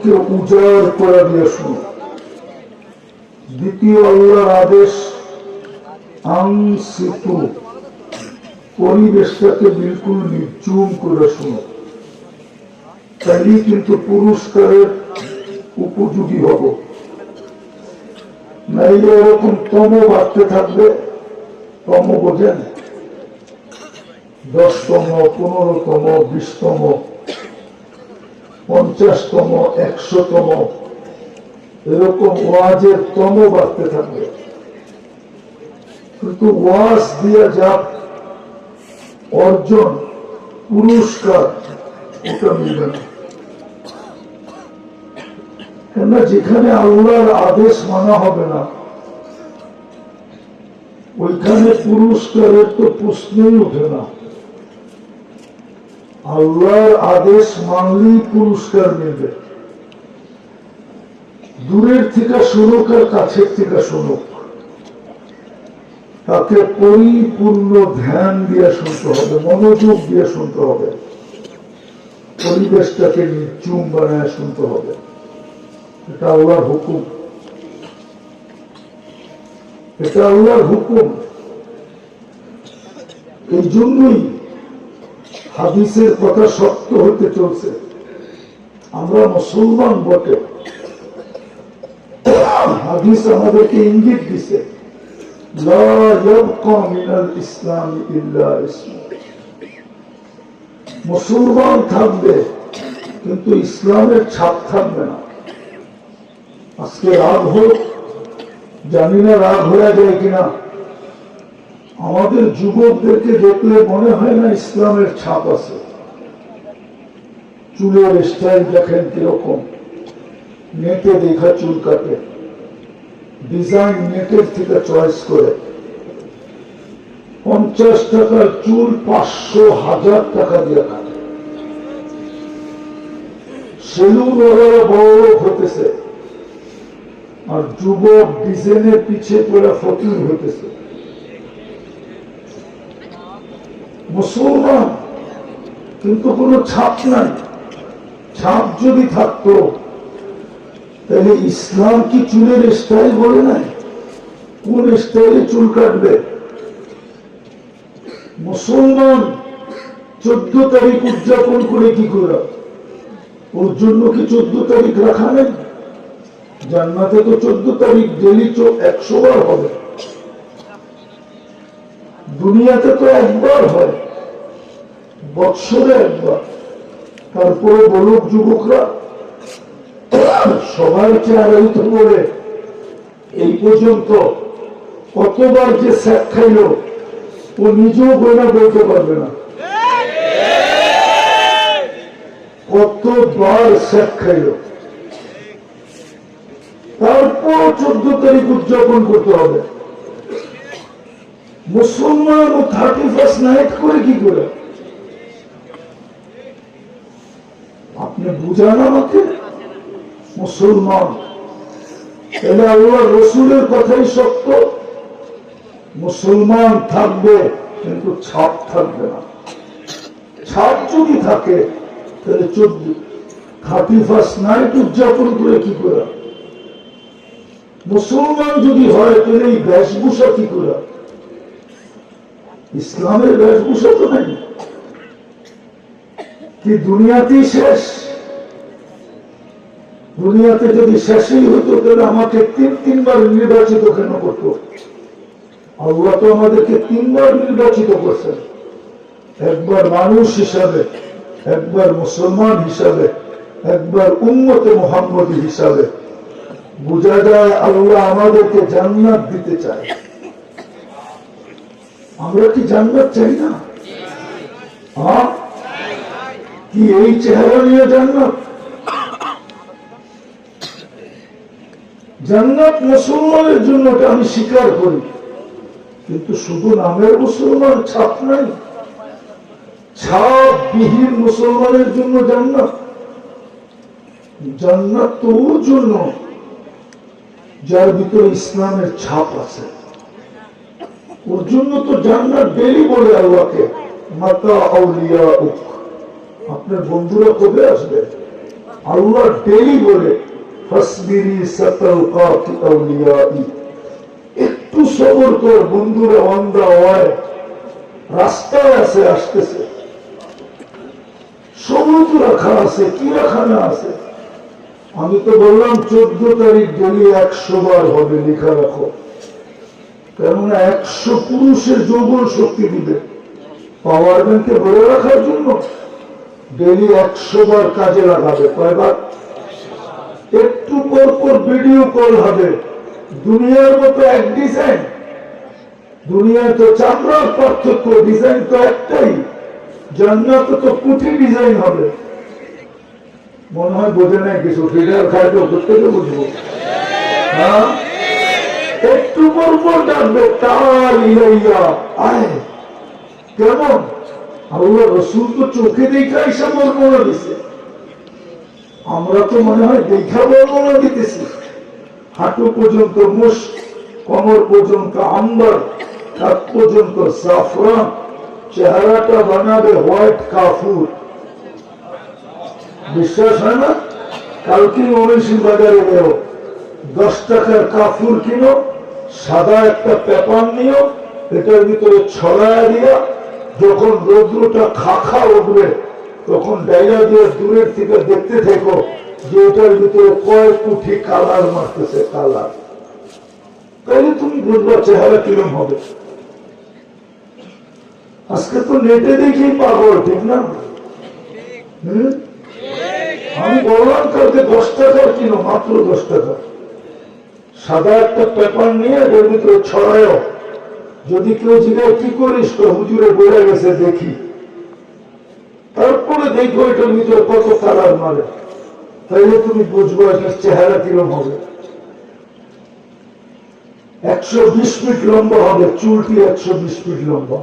চোখকে উজাড় করে দিয়ে শুনো। দ্বিতীয় আল্লাহর আদেশ আনসিতু, পরিবেশটাকে বিলকুল নির্জুম করে শুনো। তাইলেই কিন্তু পুরস্কারের উপযোগী হব। নাইলে এরকম তম বাড়তে থাকবে। তম বোঝেন? 10তম, 15তম, 20তম, 50তম, 100তম, এরকম ওয়াজের তম বাড়তে থাকবে। কিন্তু ওয়াজ দিয়ে যা অর্জন, পুরস্কার, ওটা মিলবে না। কেননা যেখানে আল্লাহর আদেশ মানা হবে না, ওইখানে পুরস্কারের তো প্রশ্নই ওঠে না। আল্লাহর আদেশ মানলেই পুরস্কার মিলবে। দূরের থেকে শুনুক আর কাছের থেকে শুনুক, তাকে পরিপূর্ণ ধ্যান দিয়ে শুনতে হবে, মনোযোগ দিয়ে শুনতে হবে, পরিবেশটাকে নির্জুম বানায় শুনতে হবে। এটা আল্লাহর হুকুম, এটা আল্লাহর হুকুম। এই জন্যই হাদিসের কথা সত্য হতে চলছে। আমরা মুসলমান বটে, হাদিস আমাদেরকে ইঙ্গিত দিছে, লা ইয়াবকা মিনাল ইসলাম ইল্লা ইসমু। মুসলমান থাকবে কিন্তু ইসলামের ছাপ থাকবে না। আজকে রাগ হোক, জানি না রাগ হয়ে যায় কিনা, আমাদের যুবকদেরকে দেখলে মনে হয় না ইসলামের ছাপ আছে। চুলের স্টাইল দেখেন কিরকম, নেটে দেখা চুল কাটে, ডিজাইন নেটের থেকে চয়েস করে। 50 টাকার চুল 500, 1000 টাকা দিয়ে কাটে। সেলুন ওরা বড় হতেছে, আর যুবক ডিজাইনের পিছিয়ে পড়ে ফকির হতেছে। মুসলমান কিন্তু কোনো ছাপ নাই। ছাপ যদি থাকতো তাহলে ইসলাম কি চুলের স্টাইল বলে নাই? কোন স্টাইলে চুল কাটবে? মুসলমান 14 তারিখ উদযাপন করে কি করে? ওর জন্য কি 14 তারিখ রাখা নেই? জান্নাতে তো 14 তারিখ ডেলি 100 বার হবে। দুনিয়াতে তো একবার হয়, বৎসরে একবার। তারপরে বলুক যুবকরা, সবাই চেহারা উঠে পড়ে এই পর্যন্ত কতবার যে স্যাক খাইল ও নিজেও গয়না বলতে পারবে না। কতবার স্যাক খাইল, তারপর 14 তারিখ উদযাপন করতে হবে। মুসলমান ও 31st নাইট করে কি করে? আপনি বুঝান আমাকে। মুসলমান এলে আল্লাহ রসুলের কথাই সত্য। মুসলমান থাকবে কিন্তু ছাপ থাকবে না। ছাপ যদি থাকে তাহলে 31st নাইট উদযাপন করে কি করে? মুসলমান যদি হয় তাহলে এই বেশভূষা কি করে? ইসলামের বেশভূষা তো নাই। কি দুনিয়াতেই শেষ? দুনিয়াতে যদি শেষই হতো তাহলে আমাকে তিনবার নির্বাচিত কেন করতো? আল্লাহ তো আমাদেরকে 3 বার নির্বাচিত করছেন, একবার মানুষ হিসাবে, একবার মুসলমান হিসাবে, একবার উম্মতে মুহাম্মদী হিসাবে। বোঝা যায় আল্লাহ আমাদেরকে জান্নাত দিতে চায়। আমরা কি জান্নাত চাই না? হ্যাঁ, কি এই চেহারা নিয়ে জান্নাত? জান্নাত মুসলমানের জন্য, এটা আমি স্বীকার করি, কিন্তু শুধু নামের মুসলমান, ছাপ নাই। ছাপ বিহীন মুসলমানের জন্য জান্নাত। জান্নাত তো ওর জন্য যার ভিতরে ইসলামের ছাপ আছে। ওর জন্য তো জান্নাত ডেলি বলে আল্লাহকে, মাতা আউলিয়া উক, আপনার বন্ধুরা কবে আসবে? আল্লাহ ডেলি বলে ফাসবিরি সাতালকাতি আউলিয়াই, একটু সবর কর বন্ধুরা, অন্ধা হয় রাস্তায় আছে, আসতেছে, সময় তো রাখা আছে, কি রাখা না আছে। আমি তো বললাম 14 তারিখ ডেলি 100 বার হবে, লেখা রাখো, কেননা 100 পুরুষের যৌবন শক্তি দিবে। পাওয়ার ব্যাংকে ভরে রাখার জন্য ডেলি 100 বার কাজে লাগাবে। কয়বার? একটু পর পর ভিডিও কল হবে। দুনিয়ার মতো এক ডিজাইন, দুনিয়ায় তো চামড়ার পার্থক্য, ডিজাইন তো একটাই। জান্নাতে তো কোটি ডিজাইন হবে। মনে হয় বোঝে নাই কিছু, ফিডার খায় তো প্রত্যেকে বুঝবো। হ্যাঁ, একটু পর পর ডাকবে, তার ইলাইয়া আয়। কেমন? আল্লাহ রসুল তো চোখে দেখা এসে বর্ণনা দিছে, আমরা তো মনে হয় দেখা বর্ণনা দিতেছি। হাঁটু পর্যন্ত মুশ, কোমর পর্যন্ত আম্বার, হাত পর্যন্ত জাফরান, চেহারাটা বানাবে হোয়াইট কাফুর। বিশ্বাস হয় না? কালকে মনীষী বাজারে গেল, 10 টাকার কাফুর কিনো, সাদা একটা পেপার নিও, এটার ভিতরে ছড়ায়া দিয়া যখন রৌদ্রটা খাখা উঠবে তখন ডাইলা দিয়ে দূরের থেকে দেখতে থেকো যে এটার ভিতরে কয় কুঠি কালার মারতেছে, কালার। তাইলে তুমি বুঝবা চেহারা কিরম হবে। আজকে তো নেটে দেখি পাগল, ঠিক না? আমি বললাম কালকে 10 টাকার কিনো, মাত্র 10 টাকা, সাদা একটা পেপার নিয়ে এর ভিতরে ছড়ায়। যদি কেউ জিজ্ঞাসা কি করিস, তো হুজুরে বলে গেছে দেখি। তারপরে দেখো এটার ভিতরে কত কালার মারে, তাইলে তুমি বুঝবো এটার চেহারা কিরম হবে। 120 ফিট লম্বা হবে, চুলটি 120 ফিট লম্বা।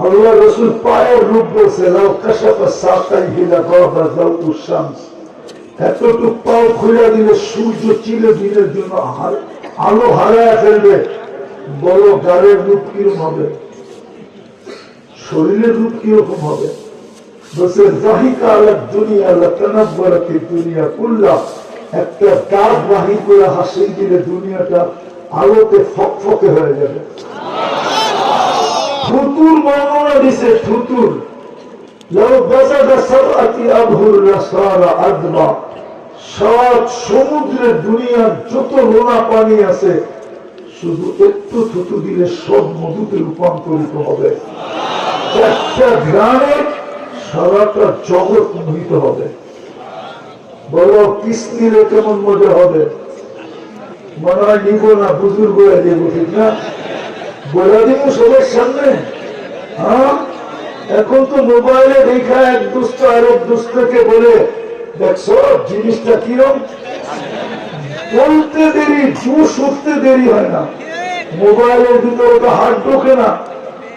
আল্লাহ রসুল পায়ের রূপ বলছে, লাউ কাশাফা সাকাইহি লাগাবা যাওউ শামস, এতটুক পাও খুলে দিলে সূর্য চিলে দিনের জন্য আলো হারায় ফেলবে। বলো গাড়ির রূপ কিরকম হবে, শরীরের রূপ কিরকম হবে? বলছে জাহিকা আলা দুনিয়া লাতানাব্বারাতি দুনিয়া কুল্লা, একটা দাঁত বাহির করে হাসি দিলে দুনিয়াটা আলোতে ফকফকে হয়ে যাবে। থুতুর বর্ণনা দিছে, থুতুর লাউ বাজাদা সাবআতি আবহুর লাসারা আদবা, 7 সমুদ্রের দুনিয়ার যত লোনা পানি আছে শুধু একটু থুতু দিলে সব মধুতে রূপান্তরিত হবে। 4টা ঘ্রাণে সারাটা জগৎ মোহিত হবে। বলো কিস নিলে কেমন মজা হবে? মনে হয় নিব না, বুজুর্গ হয়ে দেবো, ঠিক না? বলে দিব সবার সামনে। হ্যাঁ, এখন তো মোবাইলে দেখা এক দুষ্ট আরেক দুষ্টকে বলে, দেখছো জিনিসটা কিরম। বলতে দেরি, জুস উঠতে দেরি হয় না। মোবাইলের ভিতরে তো হাত ঢোকে না,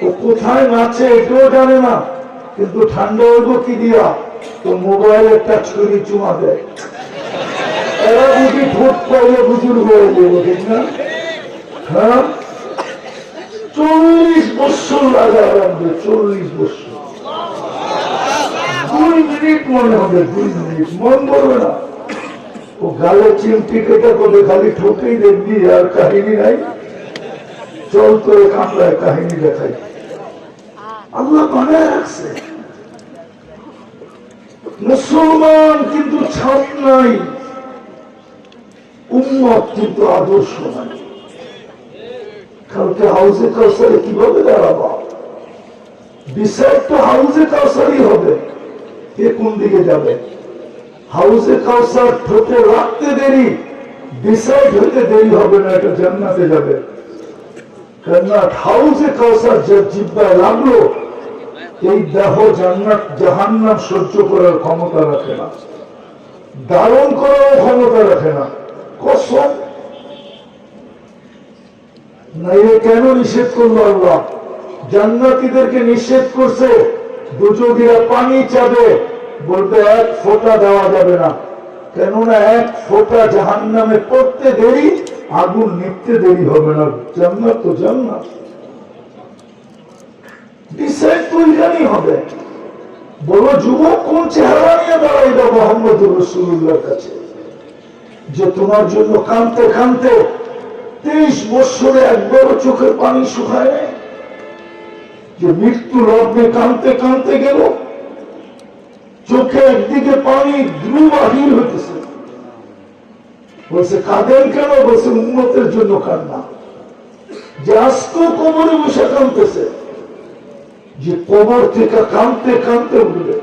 ও কোথায় নাচে এটাও জানে না, কিন্তু ঠান্ডা হইব কি দিয়া, তো মোবাইলের টাচ করে চুমা দেয়। এরা বুঝি ঠোঁট পাইলে বুজুর্গ হয়ে যাবো, ঠিক না? হ্যাঁ, 40 বছর লাগা রাখবে, 40 বছর। 2 মিনিট মনে হবে, 2 মিনিট মন করবে না। ও গালে চিমটি কেটে করে খালি ঠোকেই দেখবি, আর কাহিনী নাই। চল করে কামড়ায় কাহিনী দেখাই। আল্লাহ বানায় রাখছে। মুসলমান কিন্তু ছাপ নাই, উম্মত কিন্তু আদর্শ নাই। কালকে হাউজে কাউসারে কিভাবে দাঁড়াবা? ডিসাইড তো হাউজে কাউসারই হবে, কে কোন দিকে যাবে। হাউজে কাউসার ঠোঁটে রাখতে দেরি, ডিসাইড হইতে দেরি হবে না, এটা জান্নাতে যাবে। কেননা হাউজে কাউসার যে জিব্বায় লাগলো, এই দেহ জান্নাত জাহান্নাম সহ্য করার ক্ষমতা রাখে না, ধারণ করার ক্ষমতা রাখে না। কসম না, কেন নিষেধ করলো আল্লাহ? জান্নাতীদেরকে নিষেধ করছে, দুজোগীরা পানি চাবে, বলতে 1 ফোঁটা দেওয়া যাবে না। কেননা 1 ফোঁটা জাহান্নামে পড়তে দেরি, আগুন নিভতে দেরি হবে না। জান্নাত তো জান্নাত, ডিসাইড তো এখানেই হবে। বলো যুবক, কোন চেহারা নিয়ে দাঁড়াইবা মুহাম্মদুর রাসূলুল্লাহর কাছে, যে তোমার জন্য কাঁদতে কাঁদতে 23 বছরে একবারও চোখের পানি শুকায় নাই, যে মৃত্যু লগ্নে কাঁদতে কাঁদতে গেল, চোখে একদিকে পানি দ্রুত বাহির হইতেছে, বলছে কাঁদেন কেন? বলছে উম্মতের জন্য কান্না। যে আজকেও কবরে বসে কাঁদতেছে, যে কবর থেকে কাঁদতে কাঁদতে উঠবে।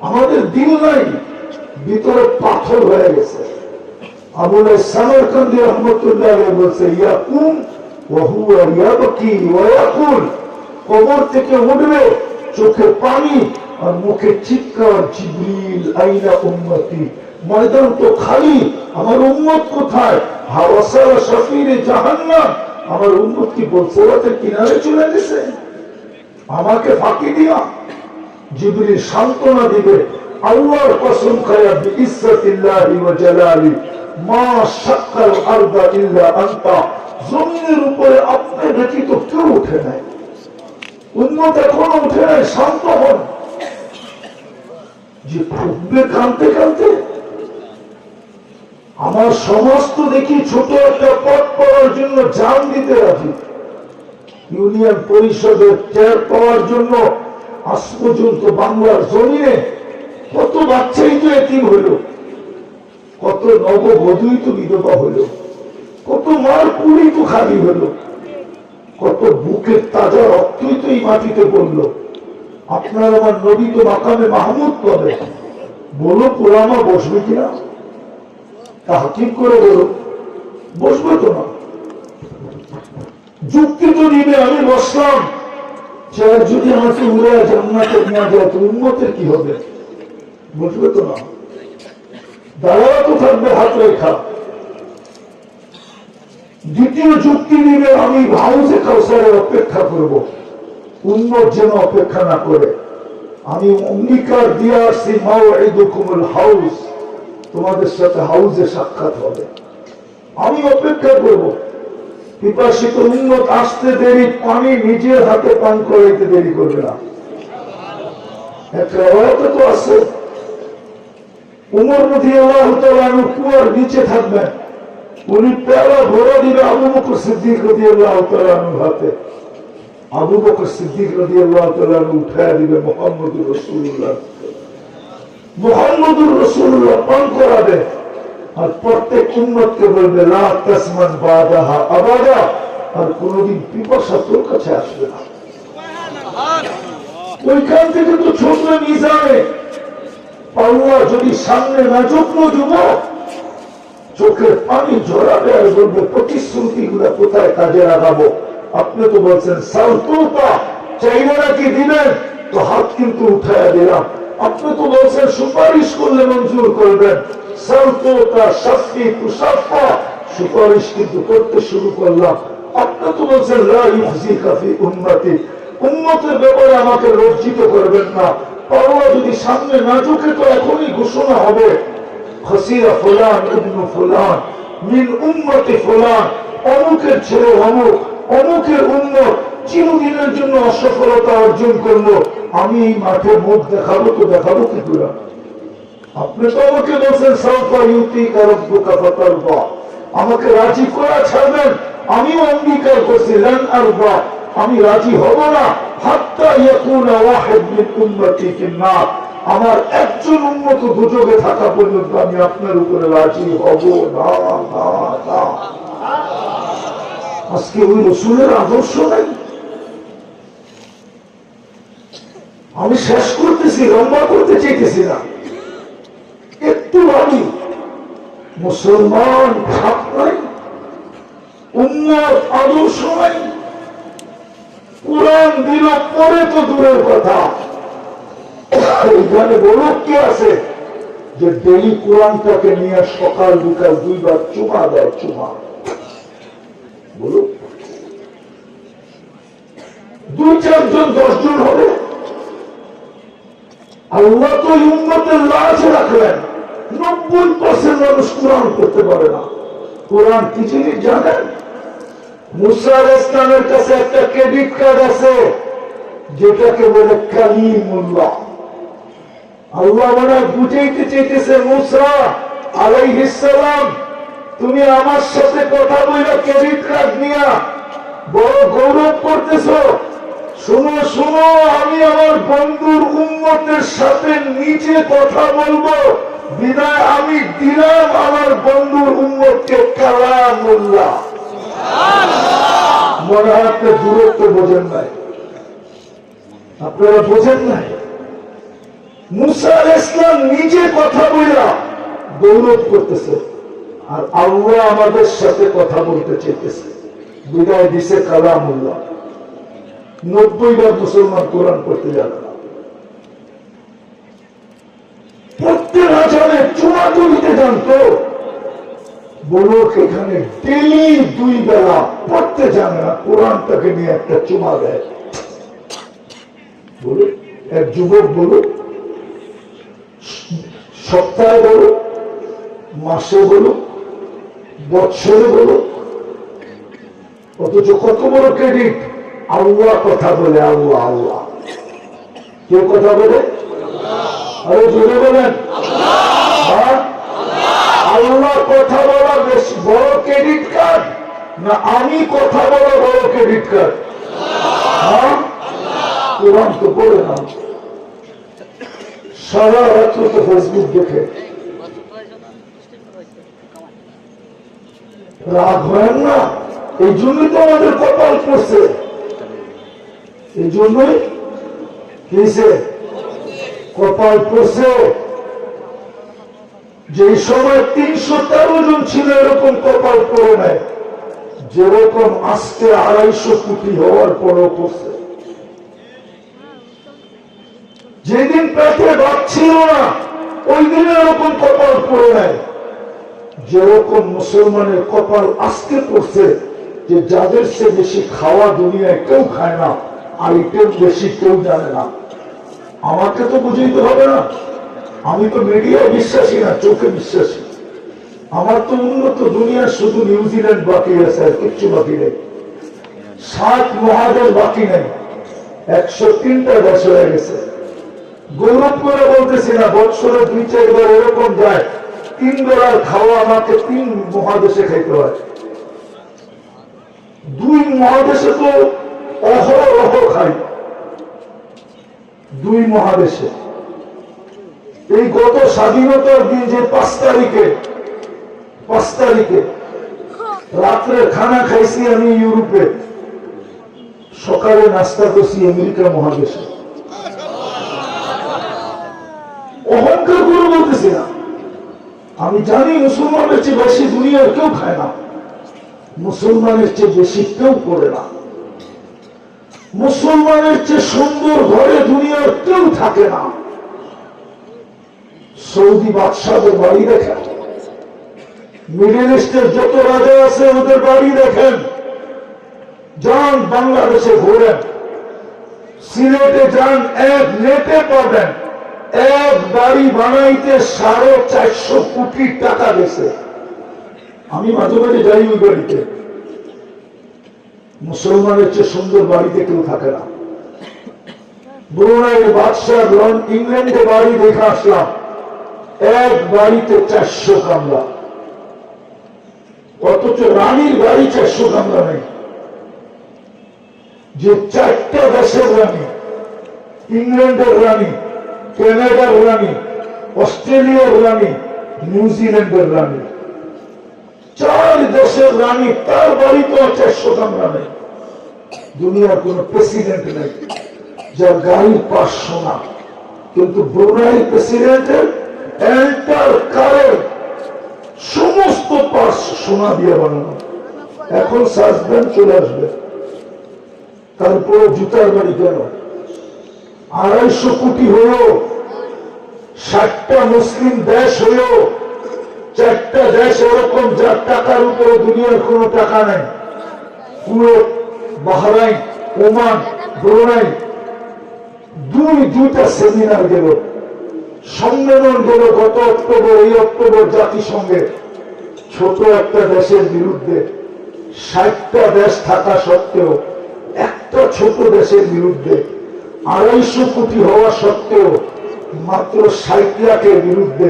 আমাদের দিল নাই, ভিতরে পাথর হয়ে গেছে। আবুল সামরকান্দি রহমতুল্লাহ আলাইহি বলছে ইয়াকুম ওয়া হুয়া ইয়াবকি ওয়া ইয়াকুল, কবর থেকে উঠবে চোখে পানি আর মুখে চিৎকার, জিবরিল আইনা উম্মতি, ময়দান তো খালি, আমার উম্মত কোথায়? হাওয়াসালা শাফিরে জাহান্নাম, আমার উম্মত কি বলসরাতের কিনারে চলে গেছে, আমাকে ফাঁকি দিয়া? জিবরিল সান্ত্বনা দিবে, আল্লাহর কসম খায়া বিইজ্জাতিল্লাহি ওয়া জালালি মা শাক্কাল আরদা ইল্লা আনতা, জমিনের উপরে আপনি ব্যতীত কেউ উঠে নাই, উম্মত এখনো উঠে নাই, শান্ত হন। যে ফুটবে কাঁদতে কাঁদতে। আমার সমস্ত দেখি ছোট একটা পদ পাওয়ার জন্য জান দিতে রাজি, ইউনিয়ন পরিষদের চেয়ার পাওয়ার জন্য আজ পর্যন্ত বাংলার জমিনে কত বাচ্চাই তো এতিম হইল, কত নববধূই তো বিধবা হইল, কত মার কুড়ি তো খালি হইল, কত বুকের তাজা রক্তই তো এই মাটিতে পড়লো। আপনার আমার নবী তো মাকামে মাহমুদ পাবে, বলো পুরামা বসবে কিনা? তাহকিক করে বলো, বসবে তো না। যুক্তি তো নিবে, আমি বসলাম, চেয়ার যদি আমাকে উড়ে জান্নাতে নিয়ে যায় তো উম্মতের কি হবে? বসবে তো না, দাঁড়াও তো থাকবে হাত রেখা। দ্বিতীয় যুক্তি নিবে, আমি হাউসে কাউসারের অপেক্ষা করব, উম্মত যেন অপেক্ষা না করে। আমি অঙ্গীকার দিয়ে আসছি, মাওঈদুকুমুল হাউস, তোমাদের সাথে হাউসে সাক্ষাৎ হবে, আমি অপেক্ষা করব। পিপাসিত উম্মত আসতে দেরি, পানি নিজের হাতে পান করাইতে দেরি করবে না। একটা রাওয়ায়াতে তো আছে, উমর রাদিয়াল্লাহু তাআলা কুয়ার নিচে থাকবেন, উনি পেয়ালা ভরা দিবে আবু বকর সিদ্দিক রাদিয়াল্লাহু তাআলা হাতে, আবু বকর সিদ্দিক রাদিয়াল্লাহু তাআলা উঠায় দিবে মুহাম্মদুর রাসূলুল্লাহ, মুহাম্মদুর রাসূলুল্লাহ পান করাবে, আর প্রত্যেক উম্মতকে বলবে লা তাসমান বাদাহা আবাদা, আর কোনদিন পিপাসা তোর কাছে আসবে না। ওইখান থেকে তো ছোট মিজানে আল্লাহ যদি সামনে না ঝুঁকলো যুবক, চোখের পানি ঝরাবে আর বলবে প্রতিশ্রুতি গুলা কোথায় কাজে লাগাবো? আপনি তো বলছেন সালতুতা, চাইলে নাকি দিবেন, তো হাত কিন্তু উঠায় দিলাম। আপনি তো বলছেন সুপারিশ করলে মঞ্জুর করবেন, সালতুতা শাফি তুসাফা, সুপারিশ কিন্তু করতে শুরু করলাম। আপনি তো বলছেন লা ইউযিকা ফি উম্মতি, উম্মতের ব্যাপারে আমাকে লজ্জিত করবেন না। আল্লাহ যদি সামনে না ঝুঁকে তো এখনই ঘোষণা হবে, খসিরা ফুলান ইবনু ফুলান মিন উম্মতি ফুলান, অমুকের ছেলে অমুক, অমুকের উম্মত চিরদিনের জন্য অসফলতা অর্জন করলো। আমি এই মাঠে মুখ দেখাবো তো দেখাবো কি করে? আপনি তো আমাকে বলছেন সাউফা ইউতিকা রাব্বুকা ফাতারদা, আমাকে রাজি করা ছাড়বেন, আমিও অঙ্গীকার করছি লান আরদা, আমি রাজি হব না হাত্তা ইয়াকুনা ওয়াহিদ মিন উম্মতি ফিন-নার, আমার একজন উম্মত দুজকে থাকা পর্যন্ত আমি আপনার উপরে রাজি হব না। আজকে ওই রসুলের আদর্শ নাই। আমি শেষ করতেছি, লম্বা করতে চাইতেছি না, একটু ভাবি। মুসলমান খাপ নাই, উম্মত আদর্শ নাই, কোরআন দিল পরে তো দূরের কথা, এখানে বলুক কে আছে যে ডেলি কোরআনটাকে নিয়ে সকাল বিকাল দুইবার চুমা দেয়? চুমা বলুক, 2-4 জন 10 জন হবে। আল্লাহ তো উম্মতের লাশ রাখলেন, 90% মানুষ কোরআন করতে পারে না। কোরআন কি জিনিস জানেন? মুসা আলাইহিস সালামের কাছে একটা ক্রেডিট কার্ড আছে, যেটাকে বলে কালিমুল্লাহ। আল্লাহ মনে বুঝাইতে চাইতেছে, মূসা আলাইহিস সালাম, তুমি আমার সাথে কথা বলে ক্রেডিট কার্ড নিয়া বড় গৌরব করতেছো। শুনো শুনো, আমি আমার বন্ধুর উম্মতের সাথে নিচে কথা বলবো, বিদায় আমি দিলাম আমার বন্ধুর উম্মতকে কালামুল্লাহ। মনে হয় আপনি দূরত্ব বোঝেন নাই, আপনারা বোঝেন নাই। মুসা আলাইহিস সালাম নিজে কথা বইলা গৌরব করতেছে, আর আল্লাহ আমাদের সাথে কথা বলতে চাইতেছে, বিদায় দিছে কালামুল্লাহ। 90 ভাগ মুসলমান কোরআন পড়তে জানে না। প্রত্যেক আজানে চুমা তুলতে জানতো, বলো এখানে ডেলি 2 বেলা পড়তে জানে না, কোরআনটাকে নিয়ে একটা চুমা দেয়। বলো এক যুবক, বলো সপ্তাহে বলো, মাসে বলো, বৎসরে বলো, অথচ কত বড় ক্রেডিট। আল্লাহ কথা বলে, আল্লাহ আল্লাহ। কে কথা বলে? আরে জোরে বলেন, আল্লাহ কথা বলা বেশি বড় ক্রেডিট কার্ড না আমি কথা বলা বড় ক্রেডিট কার্ড? কোরআন তো পড়ে না, সারা রাত্র তো ফেসবুক দেখে। রাগ হয় না? এই জন্যই তো আমাদের কপাল পড়ছে, এই জন্যই কিসে কপাল পড়ছে। যে সময় 313 জন ছিল এরকম কপাল পড়ে নাই, যেরকম আজকে 250 কোটি হওয়ার পরও পড়ছে। যেদিন পেটে ভাত ছিল না ওই দিন এরকম কপাল পড়ে নাই, যেরকম মুসলমানের কপাল আজকে পড়ছে, যে যাদের সে বেশি খাওয়া দুনিয়ায় কেউ খায় না, আর এটার বেশি কেউ জানে না। আমাকে তো বুঝাইতে হবে না, আমি তো মিডিয়ায় বিশ্বাসী না, চোখে বিশ্বাসী। আমার তো উন্নত দুনিয়া শুধু নিউজিল্যান্ড বাকি আছে, আর কিচ্ছু বাকি নেই। 7 মহাদেশ বাকি নেই, 103টা দেশ হয়ে গেছে। গৌরব করে বলতেছি না, বৎসরে 2-4 বার এরকম যায়, 3 বেলার খাওয়া আমাকে 3 মহাদেশে খাইতে হয়। 2 মহাদেশে তো অহরহ খাই, 2 মহাদেশে। এই গত স্বাধীনতার দিন যে 5 তারিখে রাত্রে খানা খাইছি আমি ইউরোপে, সকালে নাস্তা করছি আমেরিকা মহাদেশে। অহংকার করে বলতেছি না, আমি জানি মুসলমানের চেয়ে বেশি দুনিয়ার কেউ খায় না, মুসলমানের চেয়ে বেশি কেউ করে না, মুসলমানের চেয়ে সুন্দর ঘরে দুনিয়ার কেউ থাকে না। সৌদি বাদশাহের বাড়ি দেখেন, মিডল ইস্টের যত রাজা আছে ওদের বাড়ি দেখেন, যান বাংলাদেশে ঘোরেন, সিলেটে যান, এক নেটে পাবেন এক বাড়ি বানাইতে 450 কোটি টাকা গেছে। আমি মাঝে মাঝে যাই ওই বাড়িতে। মুসলমানের চেয়ে সুন্দর বাড়িতে কেউ থাকে না। ব্রুনাইয়ের বাদশাহ ইংল্যান্ডে বাড়ি দেখে আসলাম, এক বাড়িতে 400 কামরা, অথচ রানীর বাড়ি 400 কামরা নেই। যে 4টা দেশের রানী, ইংল্যান্ডের রানী, কানাডার রানী, অস্ট্রেলিয়ার রানী, নিউজিল্যান্ডের রানী, 4 দেশের রানী, তার বাড়িতে 400 কামরা নেই। দুনিয়ার কোন প্রেসিডেন্ট নেই যার গাড়ির পাশ সোনা, কিন্তু ব্রুনাই প্রেসিডেন্টের এন্টার কারের সমস্ত পাশ সোনা দিয়ে বানানো। এখন সাসপেন্ড চলে আসবে, তারপরে জুতার বাড়ি কেন? 250 কোটি হয়েও, 60টা মুসলিম দেশ হয়েও, 4টা দেশ এরকম যার টাকার উপরে দুনিয়ার কোন টাকা নেই। কুয়েত, বাহরাইন, ওমান, ব্রুনাই, 2টা সেমিনার গেল, সম্মেলন গেল গত অক্টোবর। এই অক্টোবর জাতিসংঘে ছোট একটা দেশের বিরুদ্ধে, 60টা দেশ থাকা সত্ত্বেও একটা ছোট দেশের বিরুদ্ধে 250 কোটি হওয়া সত্ত্বেও মাত্র 60 লাখের বিরুদ্ধে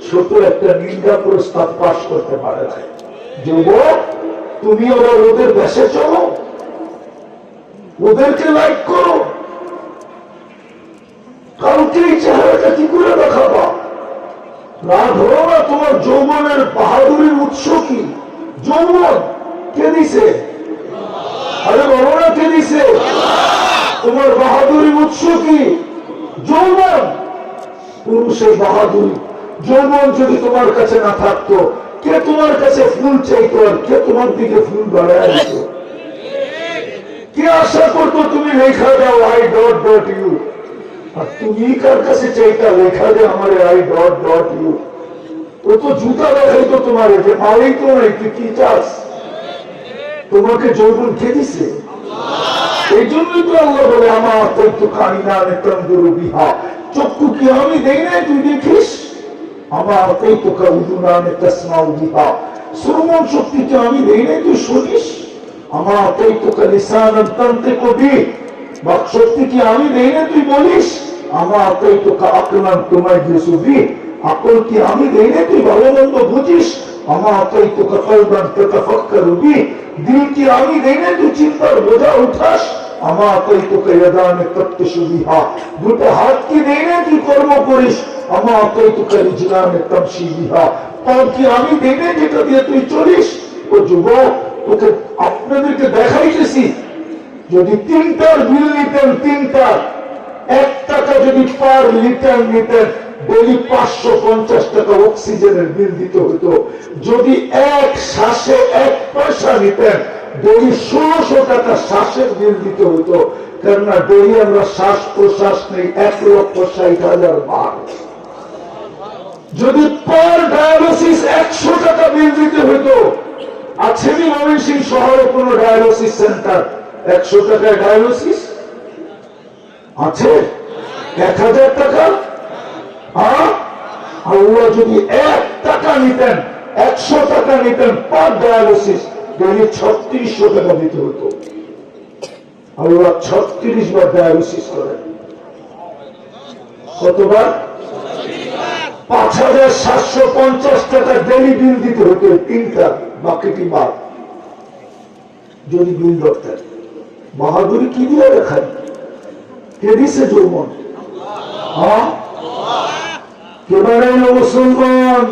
ছোট একটা নিন্দা প্রস্তাব পাশ করতে পারে না। যুবক, তুমি আবার ওদের দেশে চলো, ওদেরকে লাইক করো, কালকে এই চেহারাটা কি করে দেখাবা? রাগ হলো না? তোমার যৌবনের বাহাদুরির উৎস কি? যৌবন কে দিছে? আরে বলো না, কে দিছে? তোমার বাহাদুরির উৎস কি? যৌবন। পুরুষের বাহাদুরি। যৌবন যদি তোমার কাছে না থাকতো, কে তোমার কাছে ফুল চাইতো আর কে তোমার দিকে ফুল বাড়ায় দিত? কে আশা করতো তুমি লেখা দাও আই ডট ডট ইউ, আর তুমি কার কাছে চাইতা লেখা দে আমার আই ডট ডট ইউ? ও তো জুতা দেখাইতো তোমার, যে মারেই তো নাই, তুই কি চাস? তোমাকে যৌবন কে দিছে? এই জন্যই তো আল্লাহ বলে আমার তো কারিনা নেতন গুরু বিহা, চক্ষু কি আমি দেই নাই তুই দেখিস? আমার তো কাউদুনা নেতসমাউ বিহা, শ্রবণ শক্তি কি আমি দেই নাই তুই শুনিস? আমার তো কালিসানান তন্তে কবি, বাক শক্তি কি আমি দেই নাই তুই বলিস? আমার তো আকলান তোমায় দিয়েছি, আকল কি আমি দেই নাই তুই ভালো মন্দ বুঝিস? আমার তো কলবান তাতাফাক্কারু বি, দিল কি আমি দেই নাই তুই চিন্তার বোঝা উঠাস? আমার তো কায়াদানে তত্ত্বসু বিহা, দুটো হাত কি দেই নাই তুই কর্ম করিস? আমার তো কালিজনানে তামশি বিহা, পাও কি আমি দেই নাই যেটা দিয়ে তুই চলিস? ও যুবক, তোকে আপনাদেরকে দেখাইতেছি, যদি 3টার বিল নিতেন, 3টার 1 টাকা যদি পার লিটার নিতেন, ডেলি 550 টাকা অক্সিজেনের বিল দিতে হতো। যদি 1 শ্বাসে 1 পয়সা নিতেন, ডেলি 1600 টাকা শ্বাসের বিল দিতে হতো। কেননা ডেলি আমরা শ্বাস প্রশ্বাস নেই 1,60,000 বার। যদি পার ডায়ালিসিস 100 টাকা বিল দিতে হতো, আছেনি ময়মনসিংহ শহরে কোন ডায়ালিসিস সেন্টার 100 টাকায় ডায়ালিসিস আছে? 1000 টাকা? আল্লাহ যদি 1 টাকা নিতেন, 100 টাকা নিতেন পার ডায়ালিসিস, ডেলি 3600 টাকা দিতে হতো। আল্লাহ 36 বার ডায়ালিসিস করেন। কতবার? 5750 টাকা ডেলি বিল দিতে হতো 3টা, বাকিটি বার যদি বিল ধরতেন। বাহাদুরি কি দিয়ে দেখান? কে দিছে যৌবন? কে বানাইল মুসলমান?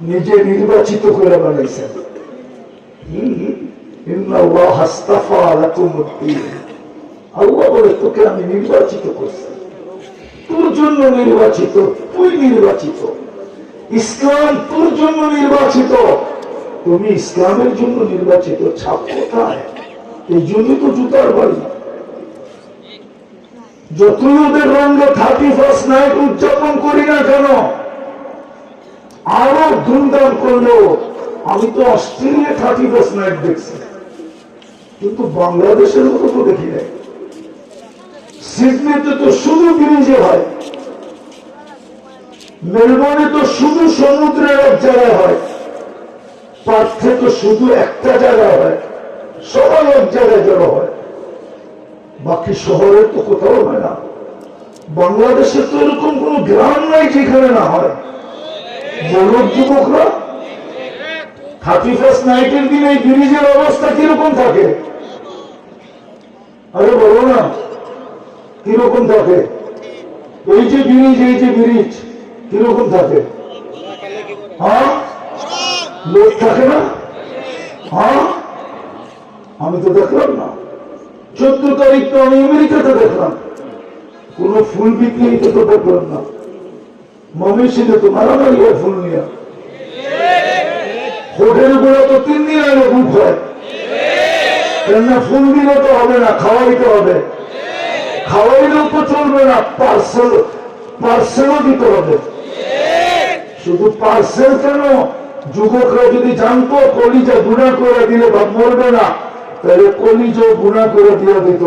নিজে নির্বাচিত করে বানাইছেন। আল্লাহ বলে তোকে আমি নির্বাচিত করছি, তোর জন্য নির্বাচিত, তুই নির্বাচিত। ইসলাম তোর জন্য নির্বাচিত, তুমি ইসলামের জন্য নির্বাচিত। ছাপ কোথায়? এই জন্যই তো জুতার বাড়ি। যতই ওদের রঙে 31st নাইট উদযাপন করি না কেন, আরো ধুমধাম করলো। আমি তো অস্ট্রেলিয়া 31st নাইট দেখছি, কিন্তু বাংলাদেশের মতো তো দেখি নাই। সিডনিতে তো শুধু ব্রিজে হয়, মেলবোর্নে তো শুধু সমুদ্রের এক জায়গায় হয়, পার্থে তো শুধু একটা জায়গায় হয়, সবাই এক জায়গায় জড়ো হয়, বাকি শহরে তো কোথাও হয় না। বাংলাদেশে তো এরকম কোন গ্রাম নাই যেখানে না হয়। বলুন যুবকরা, 31st নাইটের দিন এই ব্রিজের অবস্থা কিরকম থাকে? আরে বলো না, কিরকম থাকে? এই যে ব্রিজ কিরকম থাকে? লোক থাকে না? আমি তো দেখলাম না। 14 তারিখ তো আমি আমেরিকাতে দেখলাম, কোন ফুল বিক্রি তো দেখলাম না। ময়মনসিংহে তো মারামারি হয় ফুল নিয়ে। হোটেল গুলো তো 3 দিন আগে বুক হয়, কেননা ফুল দিলে তো হবে না, খাওয়াইতে হবে। খাওয়াইলেও তো চলবে না, পার্সেলও দিতে হবে। শুধু পার্সেল কেন, যুবকরা যদি জানতো কলিজা গুণা করে দিলে ভাব মরবে না, তাহলে কলিজা গুণা করে দিয়ে দিত।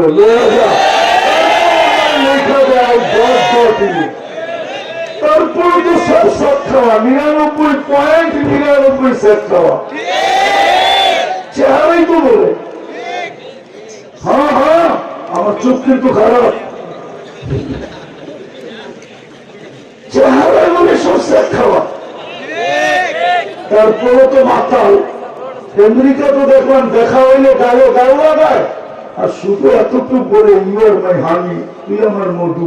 তারপরে তো সব সব খাওয়া, 99.99 সেট খাওয়া। চেহারাই তো বলে। হ্যাঁ, আমার চোখ কিন্তু খারাপ। চেহারা বলে সরষের খাওয়া, তারপরে তো মাতাল। আমেরিকা তো দেখলাম দেখা হইলে গায়ে গাও লাগায়, আর শুধু এতটুকু বলে ইউ আর মাই হানি, তুই আমার মধু।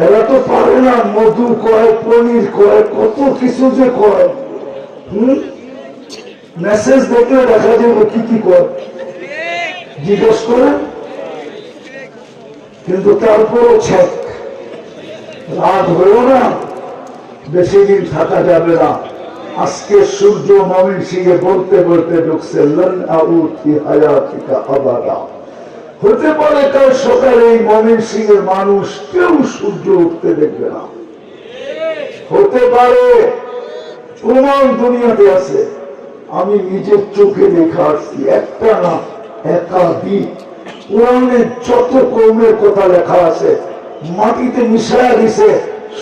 এরা তো পারে না, মধু কয়, পনির কয়, কত কিছু যে কয়। মেসেজ দেখলে দেখা যাবে কি কি কয়, জিজ্ঞেস করে। কিন্তু তারপরও ছেক, রাত হয়েও না, বেশি দিন থাকা যাবে না। আজকে সূর্য মমিন সিংহে বলতে বলতে ঢুকছে, লন আউদ ফি হায়াতিকা আবাদা। হতে পারে কাল সকালে এই মমিন সিংহের মানুষ কেউ সূর্য উঠতে দেখবে না। হতে পারে, প্রমাণ দুনিয়াতে আছে, আমি নিজের চোখে দেখা আসছি। একটা না, একাধিক। কোরআনে যত কওমের কথা লেখা আছে, মাটিতে মিশায়া দিছে,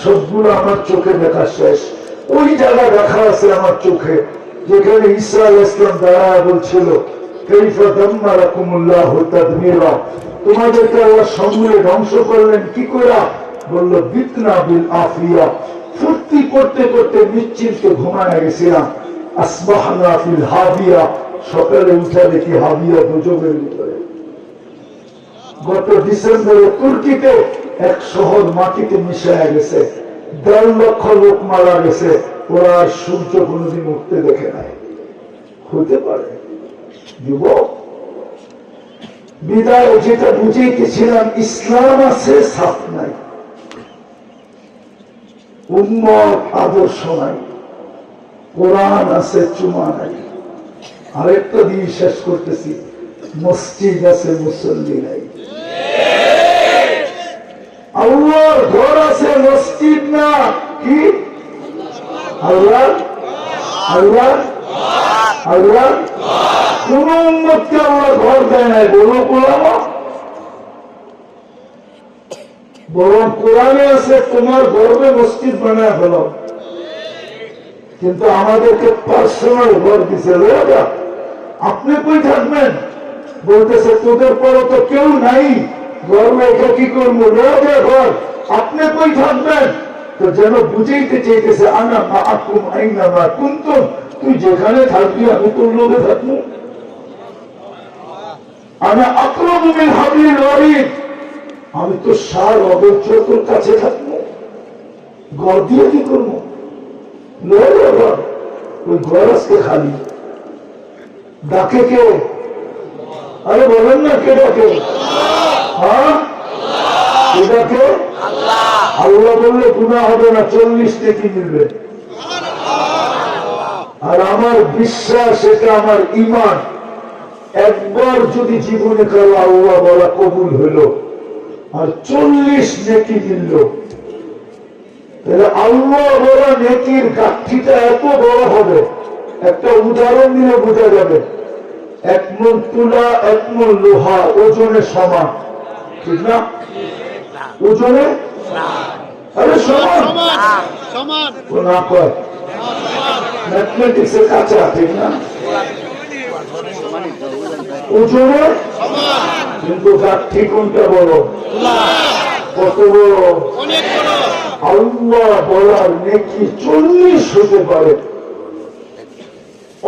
সবগুলো আমার চোখে দেখা শেষ। ওই জায়গা দেখা আছে আমার চোখে, যেখানে ঈসা আলাইহিস সালাম দাঁড়ায় বলছিল, কাইফা দাম্মারাকুমুল্লাহু তাদমীরা, তোমাদেরকে আল্লাহ সমূলে ধ্বংস করলেন কি করে? বলল, বিতনা বিল আফিয়া, ফুর্তি করতে করতে নিশ্চিন্তে ঘুমায় গেছিলাম। আসবাহনা ফিল হাবিয়া, সকালে উঠা দেখি হাবিয়া দুজকের ভিতরে। গত ডিসেম্বরে তুর্কিতে এক শহর মাটিতে মিশায় গেছে, ১.৫ লক্ষ লোক মারা গেছে, ওরা আর সূর্য কোনদিন উঠতে দেখে নাই। হতে পারে যুবক, বিদায় যেটা বুঝাইতেছিলাম, ইসলাম আছে, সাফ নাই, উম্মত আদর্শ নাই, কোরআন আছে, চুমা নাই। আরেকটা দিয়ে শেষ করতেছি, মসজিদ আছে, মুসল্লি নাই। আল্লাহর ঘর আছে, মসজিদ না, কি? আল্লাহ আল্লাহ আল্লাহ। কোন উম্মতকে আল্লাহ ঘর দেয় নাই, বলো কোলামা। বরং কোরআনে আছে, তোমার গর্বে মসজিদ বানায় ফেলো। কিন্তু আমাদেরকে পার্সোনাল ঘর দিছে, আপনি কই থাকবেন? বলতেছে, তোদের পরে তো কেউ নাই, ঘর রেখে কি করবো? ঘর, আপনি কই থাকবেন? তো যেন বুঝাইতে চাইতেছে, আনা মাআকুম আইনামা কুনতুম, তুই যেখানে থাকবি আমি তোর লোকে থাকবো। আনা আকরাবু মিন হাবলিল ওয়ারিদ, আমি তো সার অবৈধ তোর কাছে থাকবো। ঘর দিয়ে কি করবো? ঘর, ওই ঘর আজকে খালি। ডাকে কে? আরে বলেন না, কে ডাকে? হ্যাঁ, কে ডাকে? আল্লাহ বললে গুনাহ হবে না, 40 নেকি মিলবে। আর আমার বিশ্বাস, এটা আমার ঈমান, একবার যদি জীবনে কারো আল্লাহ বলা কবুল হলো আর 40 নেকি মিলল, তাহলে আল্লাহ বলা নেকির গাঠিটা এত বড় হবে। একটা উদাহরণ দিলে বোঝা যাবে। 1 মণ তুলা, 1 মণ লোহা ওজনে সমান, ঠিক না? ওজনে আরে সমান, ও না কয় ম্যাথমেটিক্সের কাছে, ঠিক না? ওজনে, কিন্তু গাঠি কোনটা বড়? কত বড়? আল্লাহ বলার নেকি 40 হতে পারে,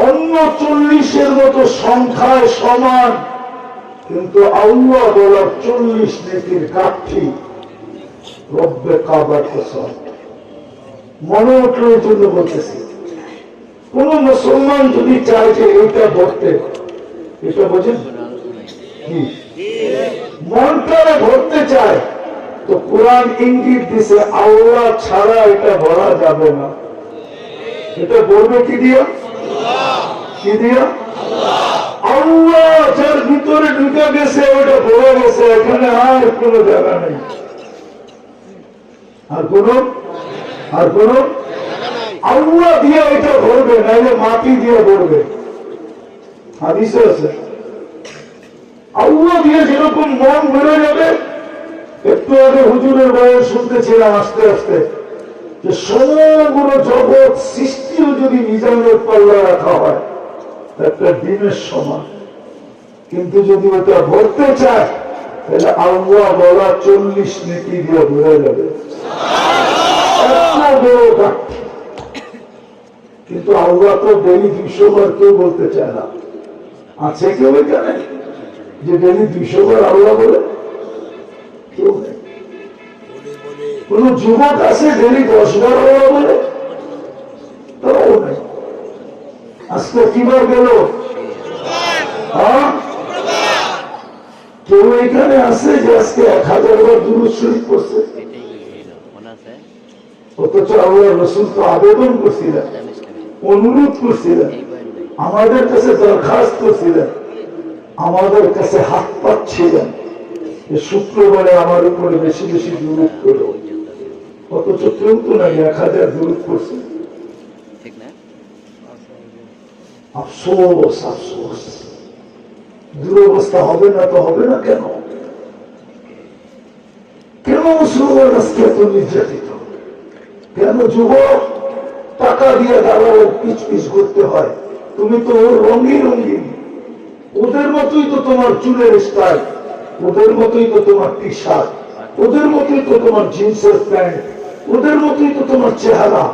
অন্য 40-এর মতো সংখ্যায় সমান, কিন্তু আল্লাহ বলার 40 নেকির কাঠি। রব্বে কাবার কসম, মনে উঠলো, এই জন্য বলতেছি, কোন মুসলমান যদি চায় যে এটা ভরতে, এটা বোঝেন কি মনটারে ভরতে চায়, তো কোরআন ইঙ্গিত দিছে, আল্লাহ ছাড়া এটা ভরা যাবে না। এটা বলবে কি দিয়া? কি দিয়া? আল্লাহ যার ভিতরে ঢুকে গেছে, ওটা ভরে গেছে, এখানে আর কোনো জায়গা নেই, আর কোন আল্লাহ দিয়ে এটা ভরবে, নাইলে মাটি দিয়ে ভরবে। হাদিসে আছে, আল্লাহ দিয়ে যেরকম মন ভরে যাবে। একটু আগে হুজুরের বয়স শুনতেছিলাম আস্তে আস্তে, যে সমগ্র জগৎ সৃষ্টিও যদি মিজানের পাল্লা রাখা হয়, একটা ডিমের সমান, কিন্তু যদি ওটা ভরতে চায় তাহলে আল্লাহ বলা 40 নেকি দিয়ে ভরে যাবে। কিন্তু আল্লাহ তো ডেলি 200 বার কেউ বলতে চায় না। আছে কেউ এখানে যে ডেলি 200 বার আল্লাহ বলে? কেউ নেই। কোন যুবক আছে ডেলি 10 বার আল্লাহ বলে? তাও নেই। আজকে কিবার গেল? কেউ এখানে আছে যে আজকে 1000 বার দুরূদ শরীফ করছে? অথচ আল্লাহ রাসূল তো আবেদন করছিলেন, অনুরোধ করছিলেন, আমাদের কাছে দরখাস্ত করছিলেন, আমাদের কাছে হাত পাচ্ছিলেন যে শুক্রবারে আমার উপরে বেশি বেশি দুরূদ করো। অথচ কেউ তো নাই 1000 দুরূদ করছে। আফসোস আফসোস। দুরবস্থা হবে না তো হবে না কেন? কেন মুসলমান আজকে এত নির্যাতিত? কেন যুবক টাকা দিয়ে দাঁড়াও পিছ পিছ করতে হয়? তুমি তো ওর রঙিন রঙিন, ওদের মতোই তো তোমার চুলের স্টাইল, ওদের মতোই তো তোমার টি শার্ট, ওদের মতোই তো তোমার জিন্সের প্যান্ট, ওদের মতোই তো তোমার চেহারা।